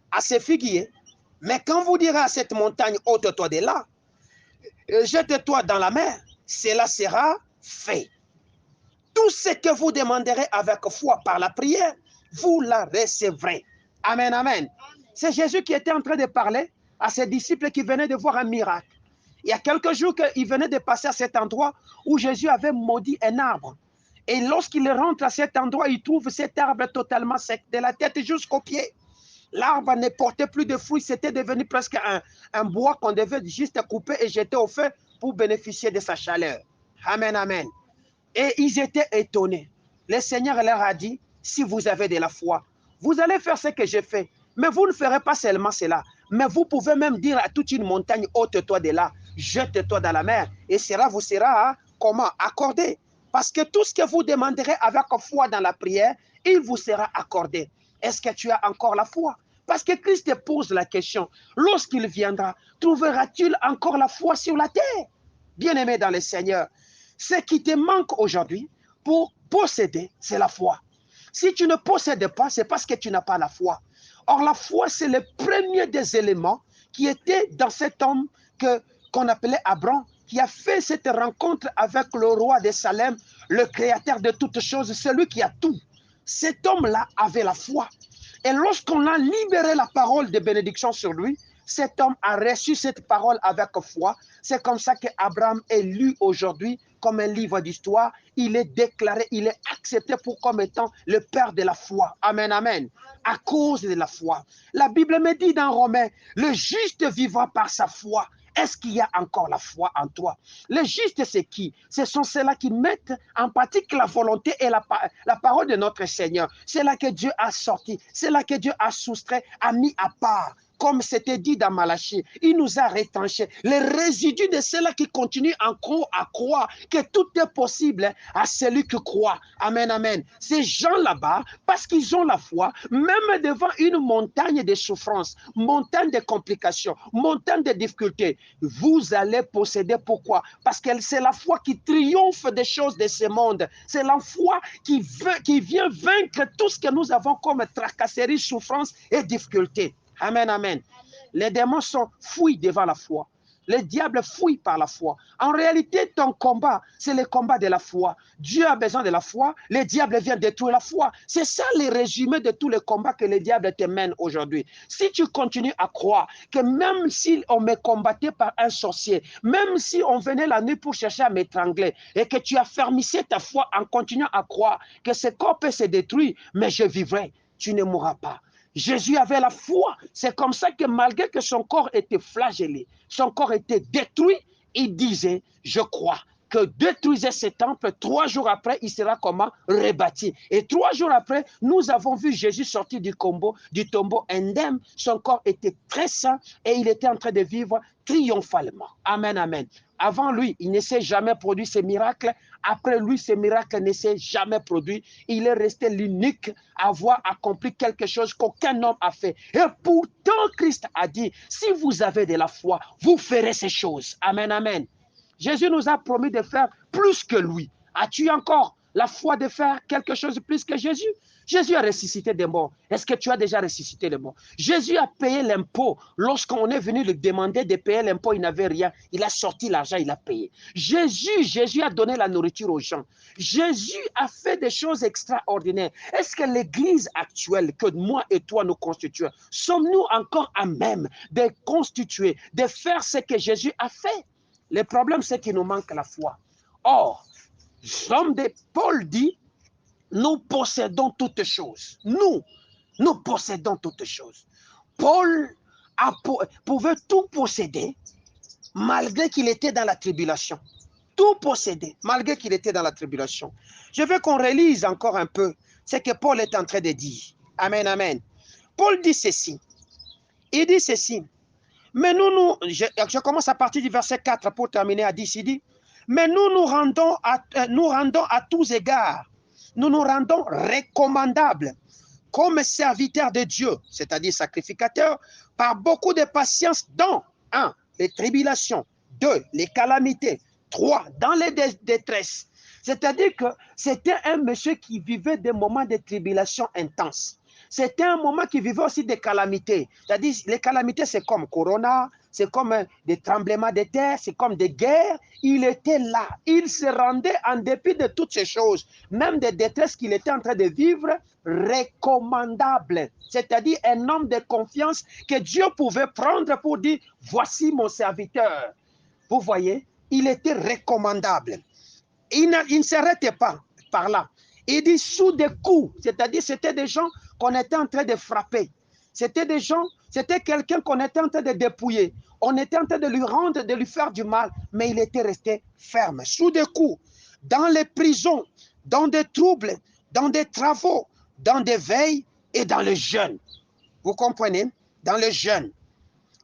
à ces figuiers, mais quand vous direz à cette montagne, ôte-toi de là, jette-toi dans la mer, cela sera fait. Tout ce que vous demanderez avec foi par la prière, vous la recevrez. Amen, amen. C'est Jésus qui était en train de parler à ses disciples qui venaient de voir un miracle. Il y a quelques jours qu'il venait de passer à cet endroit où Jésus avait maudit un arbre. Et lorsqu'il rentre à cet endroit, il trouve cet arbre totalement sec, de la tête jusqu'aux pieds. L'arbre ne portait plus de fruits, c'était devenu presque un bois qu'on devait juste couper et jeter au feu pour bénéficier de sa chaleur. Amen, amen. Et ils étaient étonnés. Le Seigneur leur a dit, si vous avez de la foi, vous allez faire ce que j'ai fait. Mais vous ne ferez pas seulement cela. Mais vous pouvez même dire à toute une montagne, ôte-toi de là, jette-toi dans la mer. Et cela vous sera, comment? Accordé. Parce que tout ce que vous demanderez avec foi dans la prière, il vous sera accordé. Est-ce que tu as encore la foi? Parce que Christ te pose la question, lorsqu'il viendra, trouveras-tu encore la foi sur la terre? Bien-aimé dans le Seigneur, ce qui te manque aujourd'hui pour posséder, c'est la foi. Si tu ne possèdes pas, c'est parce que tu n'as pas la foi. Or, la foi, c'est le premier des éléments qui était dans cet homme qu'on appelait Abraham, qui a fait cette rencontre avec le roi de Salem, le créateur de toutes choses, celui qui a tout. Cet homme-là avait la foi. Et lorsqu'on a libéré la parole de bénédiction sur lui, cet homme a reçu cette parole avec foi. C'est comme ça qu'Abraham est lu aujourd'hui comme un livre d'histoire. Il est déclaré, il est accepté comme étant le père de la foi. Amen, amen. À cause de la foi. La Bible me dit dans Romains, le juste vivra par sa foi. Est-ce qu'il y a encore la foi en toi? Les justes, c'est qui? Ce sont ceux-là qui mettent en pratique la volonté et la parole de notre Seigneur. C'est là que Dieu a sorti, c'est là que Dieu a soustrait, a mis à part comme c'était dit dans Malachie. Il nous a retranchés. Les résidus de ceux-là qui continuent encore à croire que tout est possible à celui qui croit. Amen, amen. Ces gens là-bas, parce qu'ils ont la foi, même devant une montagne de souffrances, montagne de complications, montagne de difficultés, vous allez posséder. Pourquoi? Parce que c'est la foi qui triomphe des choses de ce monde. C'est la foi qui vient vaincre tout ce que nous avons comme tracasseries, souffrances et difficultés. Amen, amen. Les démons sont fuis devant la foi. Les diables fuient par la foi. En réalité, ton combat, c'est le combat de la foi. Dieu a besoin de la foi. Les diables viennent détruire la foi. C'est ça le résumé de tous les combats que les diables te mènent aujourd'hui. Si tu continues à croire que même si on me combattait par un sorcier, même si on venait la nuit pour chercher à m'étrangler, et que tu affermissais ta foi en continuant à croire que ce corps peut se détruire, mais je vivrai, tu ne mourras pas. Jésus avait la foi. C'est comme ça que malgré que son corps était flagellé, son corps était détruit, il disait, je crois que détruisait ce temple, 3 jours après, il sera comment? Rebâti. Et 3 jours après, nous avons vu Jésus sortir du tombeau indemne. Son corps était très sain et il était en train de vivre triomphalement. Amen, amen. Avant lui, il ne s'est jamais produit ces miracles. Après lui, ces miracles ne s'est jamais produit. Il est resté l'unique à avoir accompli quelque chose qu'aucun homme a fait. Et pourtant, Christ a dit, si vous avez de la foi, vous ferez ces choses. Amen, amen. Jésus nous a promis de faire plus que lui. As-tu encore la foi de faire quelque chose de plus que Jésus? Jésus a ressuscité des morts. Est-ce que tu as déjà ressuscité les morts? Jésus a payé l'impôt. Lorsqu'on est venu lui demander de payer l'impôt, il n'avait rien. Il a sorti l'argent, il a payé. Jésus a donné la nourriture aux gens. Jésus a fait des choses extraordinaires. Est-ce que l'église actuelle que moi et toi nous constituons, sommes-nous encore à même de constituer, de faire ce que Jésus a fait? Le problème, c'est qu'il nous manque la foi. Or, l'homme de Paul dit, nous possédons toutes choses. Nous possédons toutes choses. Paul pouvait tout posséder malgré qu'il était dans la tribulation. Tout posséder malgré qu'il était dans la tribulation. Je veux qu'on relise encore un peu ce que Paul est en train de dire. Amen, amen. Paul dit ceci. Il dit ceci. Mais je commence à partir du verset 4 pour terminer à 10. Il dit, mais nous rendons à tous égards, nous nous rendons recommandables comme serviteurs de Dieu, c'est-à-dire sacrificateurs, par beaucoup de patience dans 1. Les tribulations, 2. Les calamités, 3. Dans les détresses. C'est-à-dire que c'était un monsieur qui vivait des moments de tribulation intenses. C'était un moment qui vivait aussi des calamités. C'est-à-dire, les calamités, c'est comme Corona, c'est comme des tremblements de terre, c'est comme des guerres. Il était là. Il se rendait en dépit de toutes ces choses, même des détresses qu'il était en train de vivre, recommandable. C'est-à-dire un homme de confiance que Dieu pouvait prendre pour dire, voici mon serviteur. Vous voyez, il était recommandable. Il ne s'arrêtait pas par là. Il dit sous des coups, c'est-à-dire c'était des gens qu'on était en train de frapper. C'était des gens, c'était quelqu'un qu'on était en train de dépouiller. On était en train de lui rendre, de lui faire du mal, mais il était resté ferme. Sous des coups, dans les prisons, dans des troubles, dans des travaux, dans des veilles et dans le jeûne. Vous comprenez? Dans le jeûne.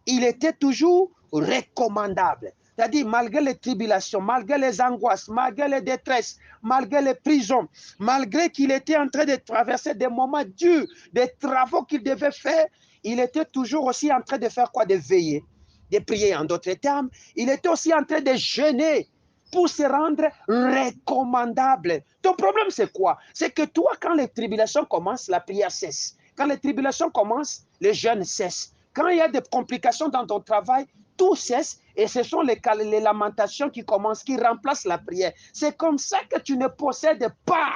Il était toujours recommandable. C'est-à-dire, malgré les tribulations, malgré les angoisses, malgré les détresses, malgré les prisons, malgré qu'il était en train de traverser des moments durs, des travaux qu'il devait faire, il était toujours aussi en train de faire quoi? De veiller, de prier en d'autres termes. Il était aussi en train de jeûner pour se rendre recommandable. Ton problème, c'est quoi? C'est que toi, quand les tribulations commencent, la prière cesse. Quand les tribulations commencent, le jeûne cesse. Quand il y a des complications dans ton travail, tout cesse et ce sont les lamentations qui commencent, qui remplacent la prière. C'est comme ça que tu ne possèdes pas.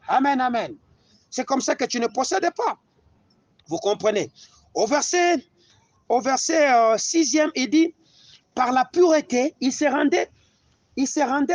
Amen, amen. C'est comme ça que tu ne possèdes pas. Vous comprenez? Au verset 6e, il dit, par la pureté, il se rendait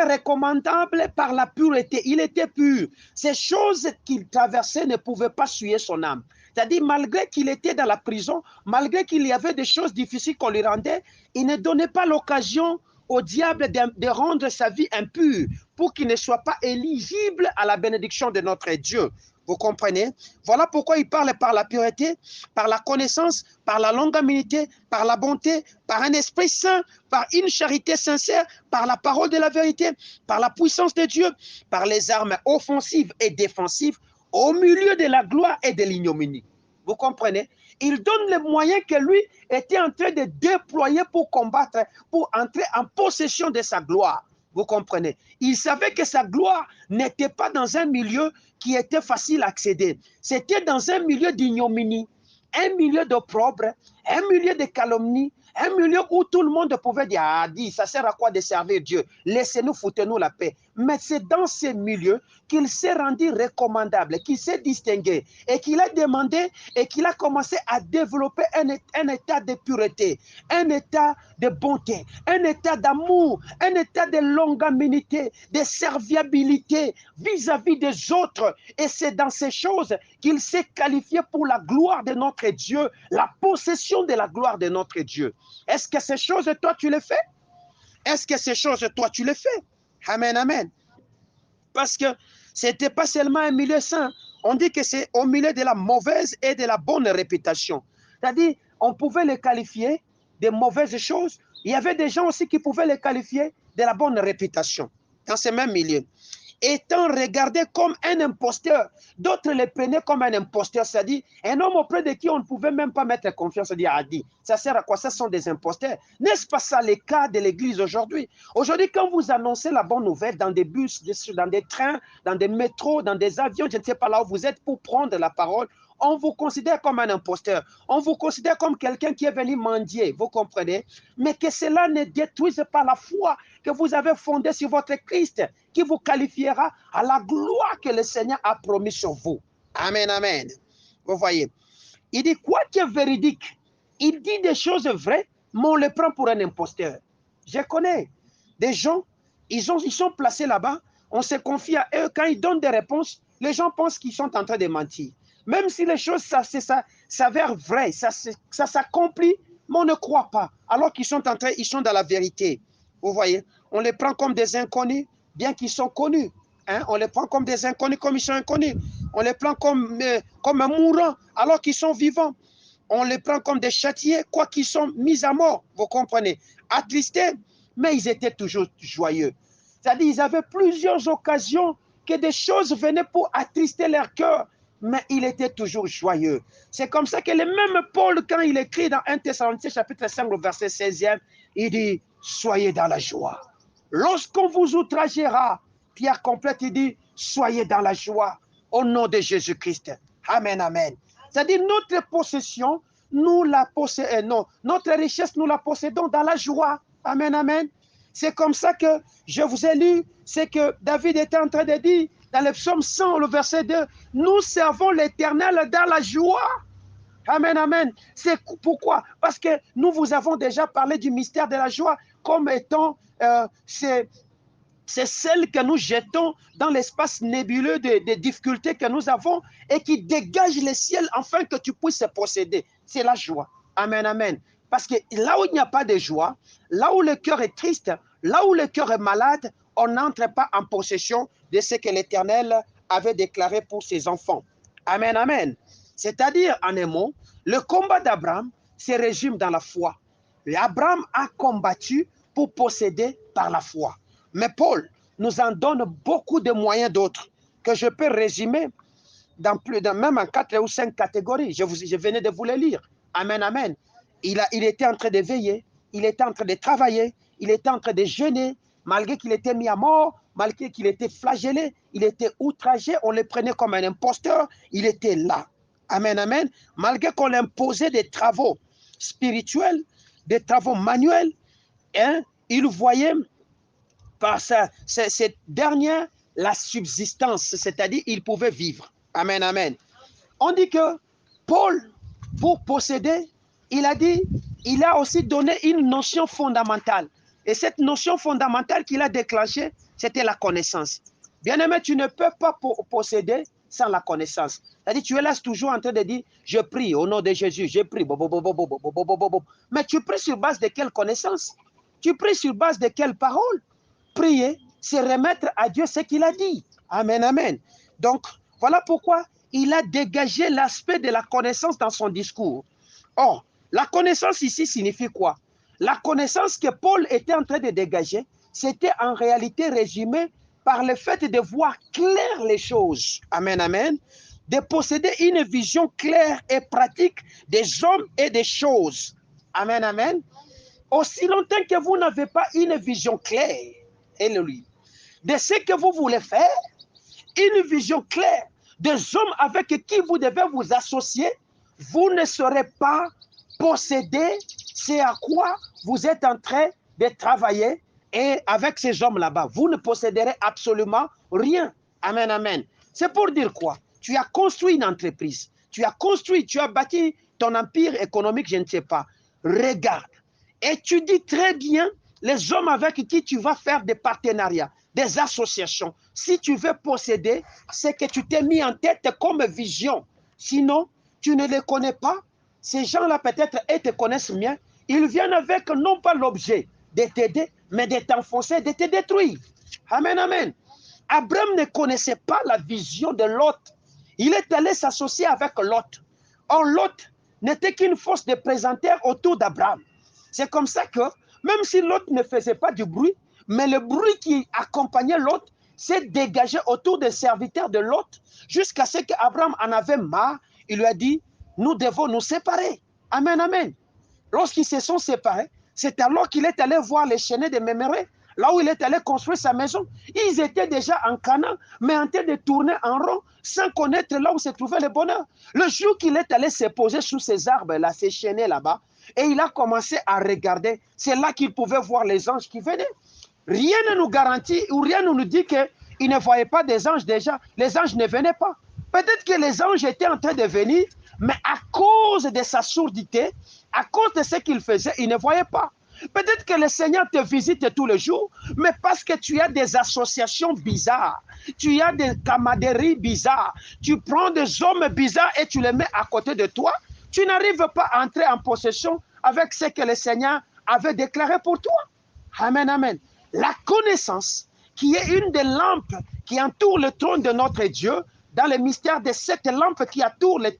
recommandable par la pureté. Il était pur. Ces choses qu'il traversait ne pouvaient pas souiller son âme. C'est-à-dire, malgré qu'il était dans la prison, malgré qu'il y avait des choses difficiles qu'on lui rendait, il ne donnait pas l'occasion au diable de rendre sa vie impure pour qu'il ne soit pas éligible à la bénédiction de notre Dieu. Vous comprenez? Voilà pourquoi il parle par la pureté, par la connaissance, par la longanimité, par la bonté, par un esprit saint, par une charité sincère, par la parole de la vérité, par la puissance de Dieu, par les armes offensives et défensives, au milieu de la gloire et de l'ignominie. Vous comprenez? Il donne les moyens que lui était en train de déployer pour combattre, pour entrer en possession de sa gloire. Vous comprenez? Il savait que sa gloire n'était pas dans un milieu qui était facile à accéder. C'était dans un milieu d'ignominie, un milieu d'opprobre, un milieu de calomnie, un milieu où tout le monde pouvait dire, ah, dis, ça sert à quoi de servir Dieu? Laissez-nous, foutez-nous la paix. Mais c'est dans ces milieux qu'il s'est rendu recommandable, qu'il s'est distingué et qu'il a demandé et qu'il a commencé à développer un état de pureté, un état de bonté, un état d'amour, un état de longanimité, de serviabilité vis-à-vis des autres. Et c'est dans ces choses qu'il s'est qualifié pour la gloire de notre Dieu, la possession de la gloire de notre Dieu. Est-ce que ces choses, toi, tu les fais? Est-ce que ces choses, toi, tu les fais? Amen, amen. Parce que ce n'était pas seulement un milieu saint. On dit que c'est au milieu de la mauvaise et de la bonne réputation. C'est-à-dire, on pouvait les qualifier de mauvaises choses. Il y avait des gens aussi qui pouvaient les qualifier de la bonne réputation dans ce même milieu. Étant regardé comme un imposteur, d'autres les prenaient comme un imposteur, c'est-à-dire un homme auprès de qui on ne pouvait même pas mettre confiance, dire, ah, dit, ça sert à quoi? Ça sont des imposteurs. N'est-ce pas ça le cas de l'Église aujourd'hui? Aujourd'hui, quand vous annoncez la bonne nouvelle dans des bus, dans des trains, dans des métros, dans des avions, je ne sais pas là où vous êtes pour prendre la parole, on vous considère comme un imposteur. On vous considère comme quelqu'un qui est venu mendier, vous comprenez? Mais que cela ne détruise pas la foi que vous avez fondée sur votre Christ, qui vous qualifiera à la gloire que le Seigneur a promis sur vous. Amen, amen. Vous voyez, il dit quoi qui est véridique? Il dit des choses vraies, mais on le prend pour un imposteur. Je connais des gens, ils sont placés là-bas, on se confie à eux, quand ils donnent des réponses, les gens pensent qu'ils sont en train de mentir. Même si les choses s'avèrent vraies, ça s'accomplit, mais on ne croit pas, alors qu'ils sont ils sont dans la vérité. Vous voyez, on les prend comme des inconnus, bien qu'ils sont connus. Hein? On les prend comme des inconnus, comme ils sont inconnus. On les prend comme un mourant, alors qu'ils sont vivants. On les prend comme des châtiés, quoi qu'ils sont mis à mort, vous comprenez, attristés, mais ils étaient toujours joyeux. C'est-à-dire, ils avaient plusieurs occasions que des choses venaient pour attrister leur cœur, mais il était toujours joyeux. C'est comme ça que le même Paul, quand il écrit dans 1 Thessaloniciens chapitre 5, le verset 16e, il dit, soyez dans la joie. Lorsqu'on vous outragera, Pierre complète, il dit, soyez dans la joie, au nom de Jésus-Christ. Amen, amen. C'est-à-dire, notre possession, nous la possédons, notre richesse, nous la possédons dans la joie. Amen, amen. C'est comme ça que je vous ai lu, c'est que David était en train de dire, dans le psaume 100, le verset 2, nous servons l'Éternel dans la joie. Amen, amen. C'est pourquoi? Parce que nous vous avons déjà parlé du mystère de la joie comme étant, c'est celle que nous jetons dans l'espace nébuleux des difficultés que nous avons et qui dégage le ciel afin que tu puisses posséder. C'est la joie. Amen, amen. Parce que là où il n'y a pas de joie, là où le cœur est triste, là où le cœur est malade, on n'entre pas en possession de ce que l'Éternel avait déclaré pour ses enfants. Amen, amen. C'est-à-dire, en un mot, le combat d'Abraham se résume dans la foi. Abraham a combattu pour posséder par la foi. Mais Paul nous en donne beaucoup de moyens d'autres que je peux résumer même en 4 ou 5 catégories. Je venais de vous les lire. Amen, amen. Il était en train de veiller, il était en train de travailler, il était en train de jeûner, malgré qu'il était mis à mort, malgré qu'il était flagellé, il était outragé, on le prenait comme un imposteur, il était là. Amen, amen. Malgré qu'on l'imposait des travaux spirituels, des travaux manuels, hein, il voyait par cette dernière la subsistance, c'est-à-dire il pouvait vivre. Amen, amen. On dit que Paul, pour posséder, il a dit, il a aussi donné une notion fondamentale. Et cette notion fondamentale qu'il a déclenchée, c'était la connaissance. Bien-aimé, tu ne peux pas posséder sans la connaissance. C'est-à-dire, tu es là toujours en train de dire, je prie au nom de Jésus, je prie. Mais tu pries sur base de quelle connaissance? Tu pries sur base de quelle parole? Prier, c'est remettre à Dieu ce qu'il a dit. Amen, amen. Donc, voilà pourquoi il a dégagé l'aspect de la connaissance dans son discours. Or, la connaissance ici signifie quoi? La connaissance que Paul était en train de dégager, c'était en réalité résumé par le fait de voir clair les choses. Amen, amen. De posséder une vision claire et pratique des hommes et des choses. Amen, amen. Aussi longtemps que vous n'avez pas une vision claire, alléluia, de ce que vous voulez faire, une vision claire des hommes avec qui vous devez vous associer, vous ne saurez pas posséder ce à quoi vous êtes en train de travailler et avec ces hommes là-bas. Vous ne posséderez absolument rien. Amen, amen. C'est pour dire quoi? Tu as construit une entreprise, tu as bâti ton empire économique, je ne sais pas. Regarde, étudie très bien les hommes avec qui tu vas faire des partenariats, des associations. Si tu veux posséder ce que tu t'es mis en tête comme vision, sinon tu ne les connais pas. Ces gens-là peut-être ils te connaissent mieux. Ils viennent avec non pas l'objet de t'aider, mais de t'enfoncer, de te détruire. Amen, amen. Abraham ne connaissait pas la vision de Lot. Il est allé s'associer avec Lot. Or, Lot n'était qu'une force de présentateur autour d'Abraham. C'est comme ça que, même si Lot ne faisait pas du bruit, mais le bruit qui accompagnait Lot s'est dégagé autour des serviteurs de Lot, jusqu'à ce qu'Abraham en avait marre. Il lui a dit, nous devons nous séparer. Amen, amen. Lorsqu'ils se sont séparés, c'est alors qu'il est allé voir les chaînets de Méméré, là où il est allé construire sa maison. Ils étaient déjà en Canaan, mais en train de tourner en rond, sans connaître là où se trouvait le bonheur. Le jour qu'il est allé se poser sous ces arbres-là, ces chaînets là-bas, et il a commencé à regarder, c'est là qu'il pouvait voir les anges qui venaient. Rien ne nous garantit, ou rien ne nous dit qu'il ne voyait pas des anges déjà. Les anges ne venaient pas. Peut-être que les anges étaient en train de venir, mais à cause de sa sourdité, à cause de ce qu'il faisait, il ne voyait pas. Peut-être que le Seigneur te visite tous les jours, mais parce que tu as des associations bizarres, tu as des camaraderies bizarres, tu prends des hommes bizarres et tu les mets à côté de toi, tu n'arrives pas à entrer en possession avec ce que le Seigneur avait déclaré pour toi. Amen, amen. La connaissance, qui est une des lampes qui entourent le trône de notre Dieu, dans le mystère de cette lampe qui entoure le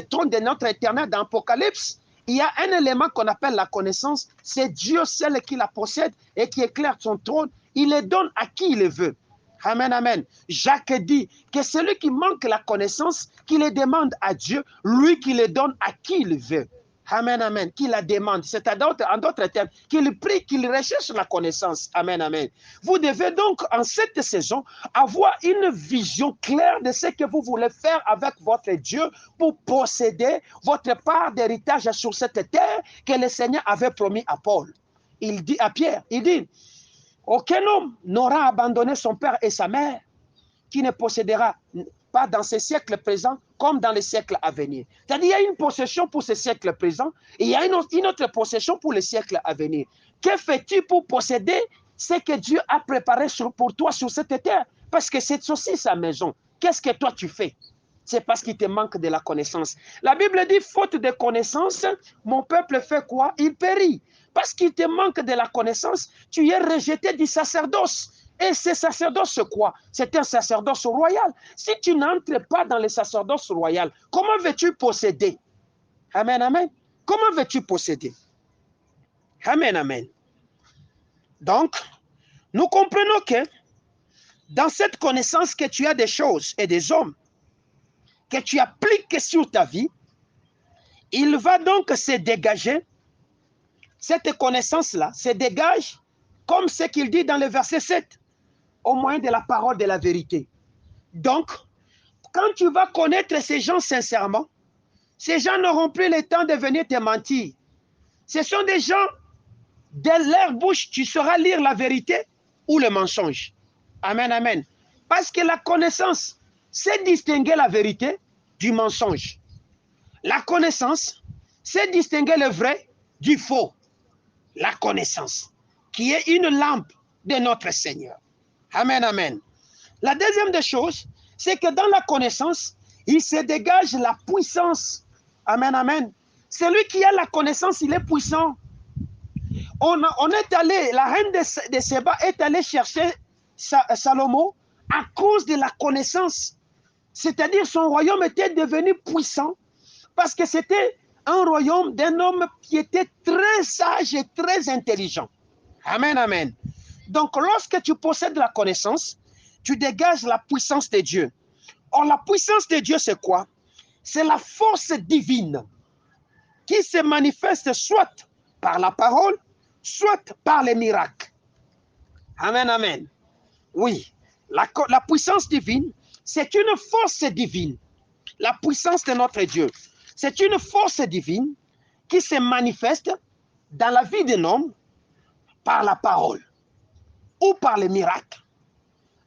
trône de notre éternel dans l'Apocalypse, il y a un élément qu'on appelle la connaissance. C'est Dieu seul qui la possède et qui éclaire son trône. Il le donne à qui il le veut. Amen, amen. Jacques dit que celui qui manque la connaissance, qu'il le demande à Dieu, lui qui le donne à qui il veut. Amen, amen. Qu'il la demande. C'est en d'autres termes, qu'il prie, qu'il recherche la connaissance. Amen, amen. Vous devez donc, en cette saison, avoir une vision claire de ce que vous voulez faire avec votre Dieu pour posséder votre part d'héritage sur cette terre que le Seigneur avait promis à Paul. Il dit à Pierre, il dit, aucun homme n'aura abandonné son père et sa mère qui ne possédera pas dans ce siècle présent comme dans les siècles à venir. C'est-à-dire qu'il y a une possession pour ce siècle présent et il y a une autre possession pour le siècle à venir. Que fais-tu pour posséder ce que Dieu a préparé pour toi sur cette terre? Parce que c'est aussi sa maison. Qu'est-ce que toi tu fais? C'est parce qu'il te manque de la connaissance. La Bible dit, faute de connaissance, mon peuple fait quoi? Il périt. Parce qu'il te manque de la connaissance, tu es rejeté du sacerdoce. Et ce sacerdoce, c'est quoi? C'est un sacerdoce royal. Si tu n'entres pas dans le sacerdoce royal, comment veux-tu posséder? Amen, amen. Comment veux-tu posséder? Amen, amen. Donc, nous comprenons que dans cette connaissance que tu as des choses et des hommes, que tu appliques sur ta vie, il va donc se dégager, cette connaissance-là se dégage comme ce qu'il dit dans le verset 7, au moyen de la parole de la vérité. Donc, quand tu vas connaître ces gens sincèrement, ces gens n'auront plus le temps de venir te mentir. Ce sont des gens, de leur bouche, tu sauras lire la vérité ou le mensonge. Amen, amen. Parce que la connaissance, c'est distinguer la vérité du mensonge. La connaissance, c'est distinguer le vrai du faux. La connaissance, qui est une lampe de notre Seigneur. Amen, amen. La deuxième des choses, c'est que dans la connaissance, il se dégage la puissance. Amen, amen. Celui qui a la connaissance, il est puissant. On est allé, la reine de Séba est allée chercher Salomon à cause de la connaissance. C'est-à-dire son royaume était devenu puissant parce que c'était un royaume d'un homme qui était très sage et très intelligent. Amen, amen. Donc, lorsque tu possèdes la connaissance, tu dégages la puissance de Dieu. Or, la puissance de Dieu, c'est quoi? C'est la force divine qui se manifeste soit par la parole, soit par les miracles. Amen, amen. Oui, la puissance divine, c'est une force divine. La puissance de notre Dieu, c'est une force divine qui se manifeste dans la vie d'un homme par la parole ou par les miracles.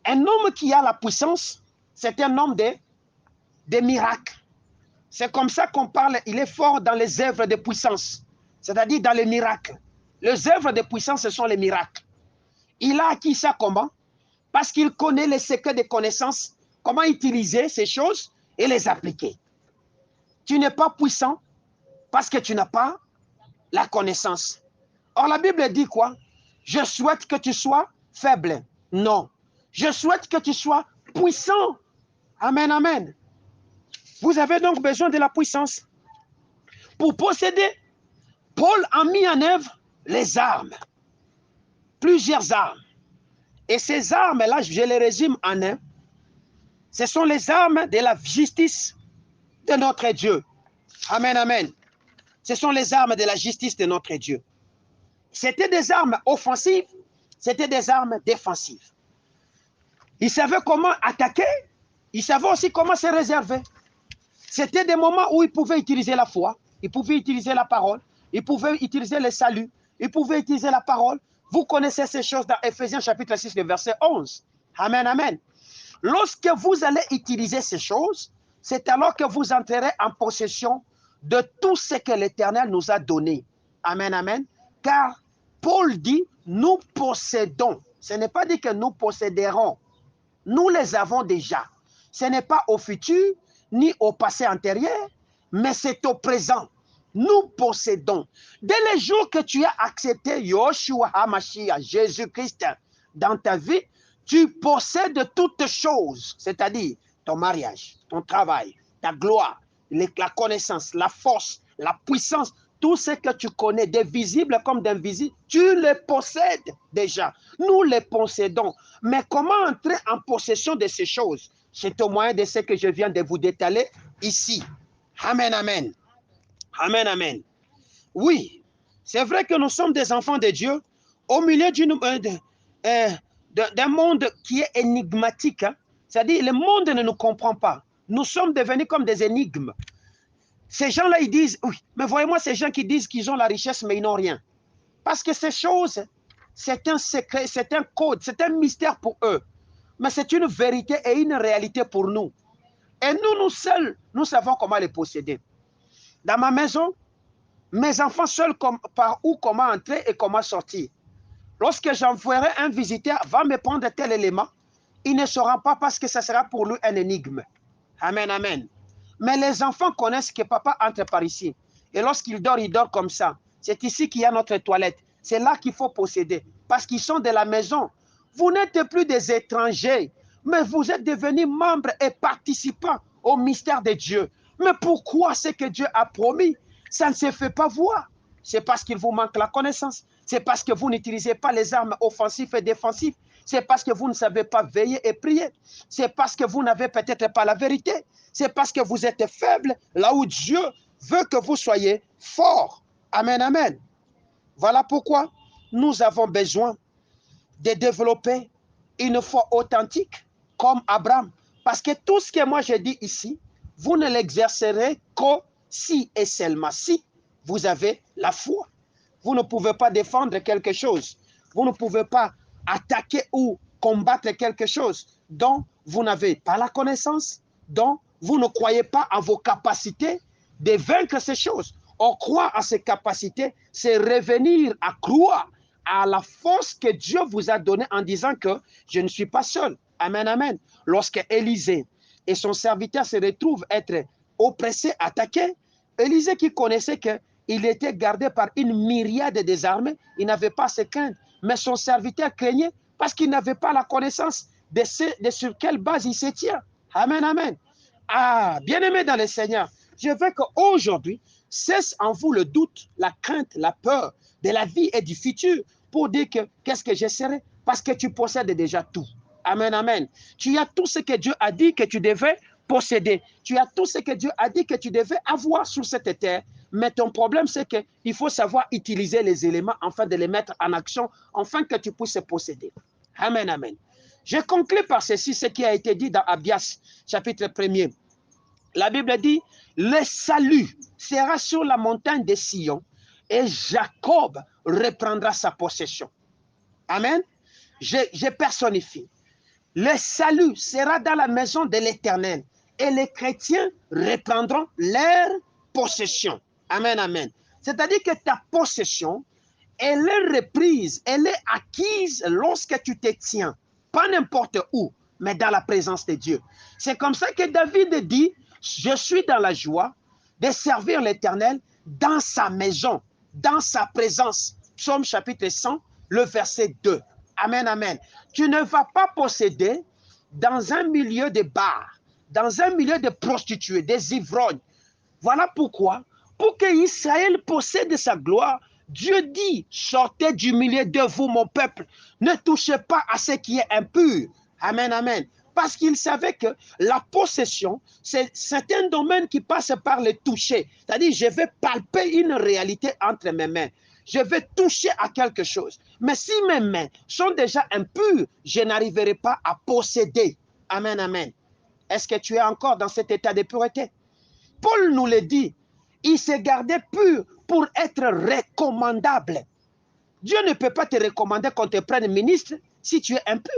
Un homme qui a la puissance, c'est un homme des miracles. C'est comme ça qu'on parle, il est fort dans les œuvres de puissance, c'est-à-dire dans les miracles. Les œuvres de puissance, ce sont les miracles. Il a acquis ça comment? Parce qu'il connaît les secrets de connaissances, comment utiliser ces choses et les appliquer. Tu n'es pas puissant parce que tu n'as pas la connaissance. Or, la Bible dit quoi? Je souhaite que tu sois faible. Non. Je souhaite que tu sois puissant. Amen, amen. Vous avez donc besoin de la puissance. Pour posséder, Paul a mis en œuvre les armes. Plusieurs armes. Et ces armes-là, je les résume en un. Ce sont les armes de la justice de notre Dieu. Amen, amen. Ce sont les armes de la justice de notre Dieu. C'était des armes offensives, c'était des armes défensives. Il savait comment attaquer, il savait aussi comment se réserver. C'était des moments où il pouvait utiliser la foi, il pouvait utiliser la parole, il pouvait utiliser le salut, il pouvait utiliser la parole. Vous connaissez ces choses dans Ephésiens chapitre 6, le verset 11. Amen, amen. Lorsque vous allez utiliser ces choses, c'est alors que vous entrerez en possession de tout ce que l'Éternel nous a donné. Amen, amen. Car Paul dit, nous possédons. Ce n'est pas dit que nous posséderons. Nous les avons déjà. Ce n'est pas au futur, ni au passé antérieur, mais c'est au présent. Nous possédons. Dès le jour que tu as accepté Yoshua HaMashiach, Jésus-Christ, dans ta vie, tu possèdes toutes choses, c'est-à-dire ton mariage, ton travail, ta gloire, la connaissance, la force, la puissance, tout ce que tu connais, des visibles comme d'invisibles, tu les possèdes déjà. Nous les possédons. Mais comment entrer en possession de ces choses? C'est au moyen de ce que je viens de vous détailler ici. Amen, amen. Amen, amen. Oui, c'est vrai que nous sommes des enfants de Dieu au milieu d'un monde qui est énigmatique. Hein? C'est-à-dire, le monde ne nous comprend pas. Nous sommes devenus comme des énigmes. Ces gens-là, ils disent, oui, mais voyez-moi ces gens qui disent qu'ils ont la richesse, mais ils n'ont rien. Parce que ces choses, c'est un secret, c'est un code, c'est un mystère pour eux. Mais c'est une vérité et une réalité pour nous. Et nous seuls, nous savons comment les posséder. Dans ma maison, mes enfants seuls par où comment entrer et comment sortir. Lorsque j'envoierai un visiteur, va me prendre tel élément, il ne saura pas parce que ça sera pour lui un énigme. Amen, amen. Mais les enfants connaissent que papa entre par ici. Et lorsqu'il dort, il dort comme ça. C'est ici qu'il y a notre toilette. C'est là qu'il faut posséder. Parce qu'ils sont de la maison. Vous n'êtes plus des étrangers, mais vous êtes devenus membres et participants au mystère de Dieu. Mais pourquoi ce que Dieu a promis, ça ne se fait pas voir? C'est parce qu'il vous manque la connaissance. C'est parce que vous n'utilisez pas les armes offensives et défensives. C'est parce que vous ne savez pas veiller et prier. C'est parce que vous n'avez peut-être pas la vérité. C'est parce que vous êtes faible, là où Dieu veut que vous soyez forts. Amen, amen. Voilà pourquoi nous avons besoin de développer une foi authentique comme Abraham. Parce que tout ce que moi je dis ici, vous ne l'exercerez que si et seulement si vous avez la foi. Vous ne pouvez pas défendre quelque chose. Vous ne pouvez pas attaquer ou combattre quelque chose dont vous n'avez pas la connaissance, dont vous ne croyez pas à vos capacités de vaincre ces choses. On croit à ces capacités, c'est revenir à croire à la force que Dieu vous a donnée en disant que je ne suis pas seul. Amen, amen. Lorsque Élisée et son serviteur se retrouvent être oppressés, attaqués, Élisée qui connaissait qu'il était gardé par une myriade des armées, il n'avait pas à se craindre. Mais son serviteur craignait parce qu'il n'avait pas la connaissance de sur quelle base il se tient. Amen, amen. Ah, bien-aimés dans le Seigneur, je veux qu'aujourd'hui, cesse en vous le doute, la crainte, la peur de la vie et du futur pour dire que qu'est-ce que je serai? Parce que tu possèdes déjà tout. Amen, amen. Tu as tout ce que Dieu a dit que tu devais posséder. Tu as tout ce que Dieu a dit que tu devais avoir sur cette terre. Mais ton problème, c'est qu'il faut savoir utiliser les éléments afin de les mettre en action, afin que tu puisses posséder. Amen, amen. Je conclue par ceci, ce qui a été dit dans Abias, chapitre 1er. La Bible dit, le salut sera sur la montagne de Sion et Jacob reprendra sa possession. Amen. Je personnifie. Le salut sera dans la maison de l'Éternel et les chrétiens reprendront leur possession. Amen, amen. C'est-à-dire que ta possession, elle est reprise, elle est acquise lorsque tu te tiens, pas n'importe où, mais dans la présence de Dieu. C'est comme ça que David dit, je suis dans la joie de servir l'Éternel dans sa maison, dans sa présence. Psaume chapitre 100, le verset 2. Amen, amen. Tu ne vas pas posséder dans un milieu de bars, dans un milieu de prostituées, des ivrognes. Voilà pourquoi, pour que Israël possède sa gloire, Dieu dit, sortez du milieu de vous, mon peuple, ne touchez pas à ce qui est impur. Amen, amen. Parce qu'il savait que la possession, c'est un domaine qui passe par le toucher. C'est-à-dire, je vais palper une réalité entre mes mains. Je vais toucher à quelque chose. Mais si mes mains sont déjà impures, je n'arriverai pas à posséder. Amen, amen. Est-ce que tu es encore dans cet état de pureté? Paul nous le dit, il s'est gardé pur pour être recommandable. Dieu ne peut pas te recommander qu'on te prenne ministre si tu es impur.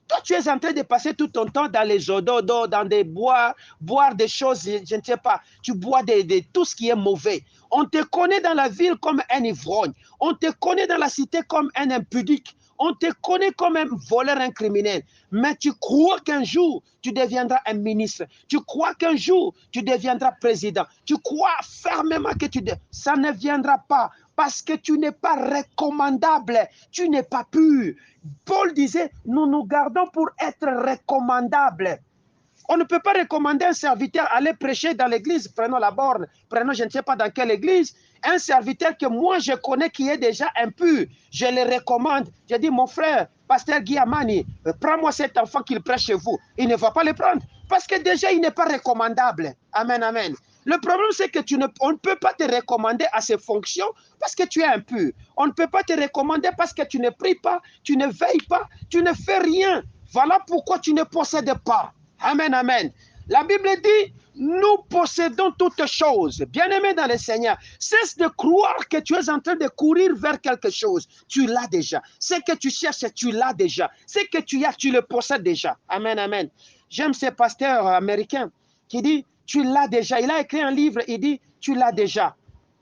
Toi, tu es en train de passer tout ton temps dans les ododos, dans des bois, boire des choses, je ne sais pas, tu bois de tout ce qui est mauvais. On te connaît dans la ville comme un ivrogne. On te connaît dans la cité comme un impudique. On te connaît comme un voleur, un criminel. Mais tu crois qu'un jour, tu deviendras un ministre. Tu crois qu'un jour, tu deviendras président. Tu crois fermement que ça ne viendra pas parce que tu n'es pas recommandable. Tu n'es pas pur. Paul disait, nous nous gardons pour être recommandables. On ne peut pas recommander un serviteur à aller prêcher dans l'église. Prenons la borne, prenons je ne sais pas dans quelle église. Un serviteur que moi je connais qui est déjà impur, je le recommande. Je dis, mon frère, pasteur Guy Amani, prends-moi cet enfant qu'il prêche chez vous. Il ne va pas le prendre parce que déjà il n'est pas recommandable. Amen, amen. Le problème, c'est que on ne peut pas te recommander à ces fonctions parce que tu es impur. On ne peut pas te recommander parce que tu ne pries pas, tu ne veilles pas, tu ne fais rien. Voilà pourquoi tu ne possèdes pas. Amen, amen. La Bible dit, nous possédons toutes choses. Bien-aimé dans le Seigneur, cesse de croire que tu es en train de courir vers quelque chose. Tu l'as déjà. Ce que tu cherches, tu l'as déjà. Ce que tu as, tu le possèdes déjà. Amen, amen. J'aime ce pasteur américain qui dit, tu l'as déjà. Il a écrit un livre, il dit, tu l'as déjà.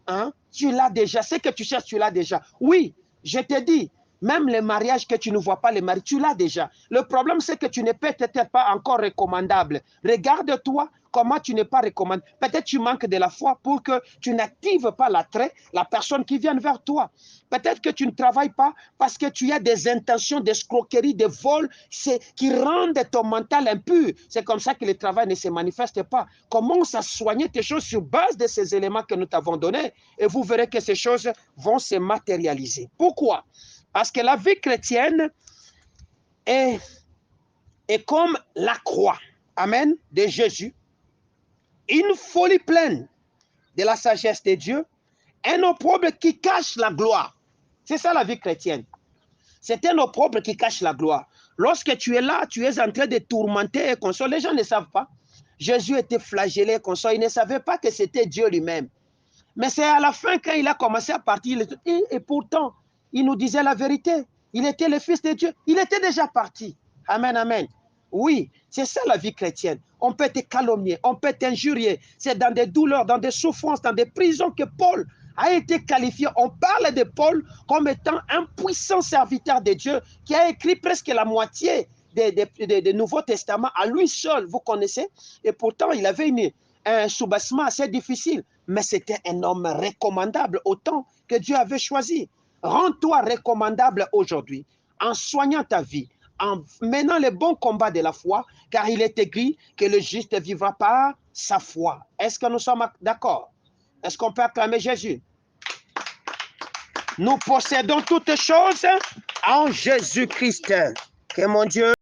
Hein? Tu l'as déjà. Ce que tu cherches, tu l'as déjà. Oui, je te dis, même les mariages que tu ne vois pas, les mariages, tu l'as déjà. Le problème, c'est que tu n'es peut-être pas encore recommandable. Regarde-toi comment tu n'es pas recommandable. Peut-être tu manques de la foi pour que tu n'actives pas l'attrait, la personne qui vient vers toi. Peut-être que tu ne travailles pas parce que tu as des intentions d'escroquerie, de vol, qui rendent ton mental impur. C'est comme ça que le travail ne se manifeste pas. Commence à soigner tes choses sur base de ces éléments que nous t'avons donnés et vous verrez que ces choses vont se matérialiser. Pourquoi? Parce que la vie chrétienne est comme la croix, amen, de Jésus, une folie pleine de la sagesse de Dieu, un opprobre qui cache la gloire. C'est ça la vie chrétienne. C'est un opprobre qui cache la gloire. Lorsque tu es là, tu es en train de tourmenter et consoler. Les gens ne savent pas. Jésus était flagellé et consolé. Ils ne savaient pas que c'était Dieu lui-même. Mais c'est à la fin, quand il a commencé à partir, et pourtant, il nous disait la vérité. Il était le Fils de Dieu. Il était déjà parti. Amen, amen. Oui, c'est ça la vie chrétienne. On peut te calomnier, on peut t'injurier. C'est dans des douleurs, dans des souffrances, dans des prisons que Paul a été qualifié. On parle de Paul comme étant un puissant serviteur de Dieu qui a écrit presque la moitié des Nouveaux Testaments à lui seul, vous connaissez. Et pourtant, il avait un soubassement assez difficile. Mais c'était un homme recommandable autant que Dieu avait choisi. Rends-toi recommandable aujourd'hui en soignant ta vie, en menant le bon combat de la foi, car il est écrit que le juste vivra par sa foi. Est-ce que nous sommes d'accord? Est-ce qu'on peut acclamer Jésus? Nous possédons toutes choses en Jésus-Christ. Que mon Dieu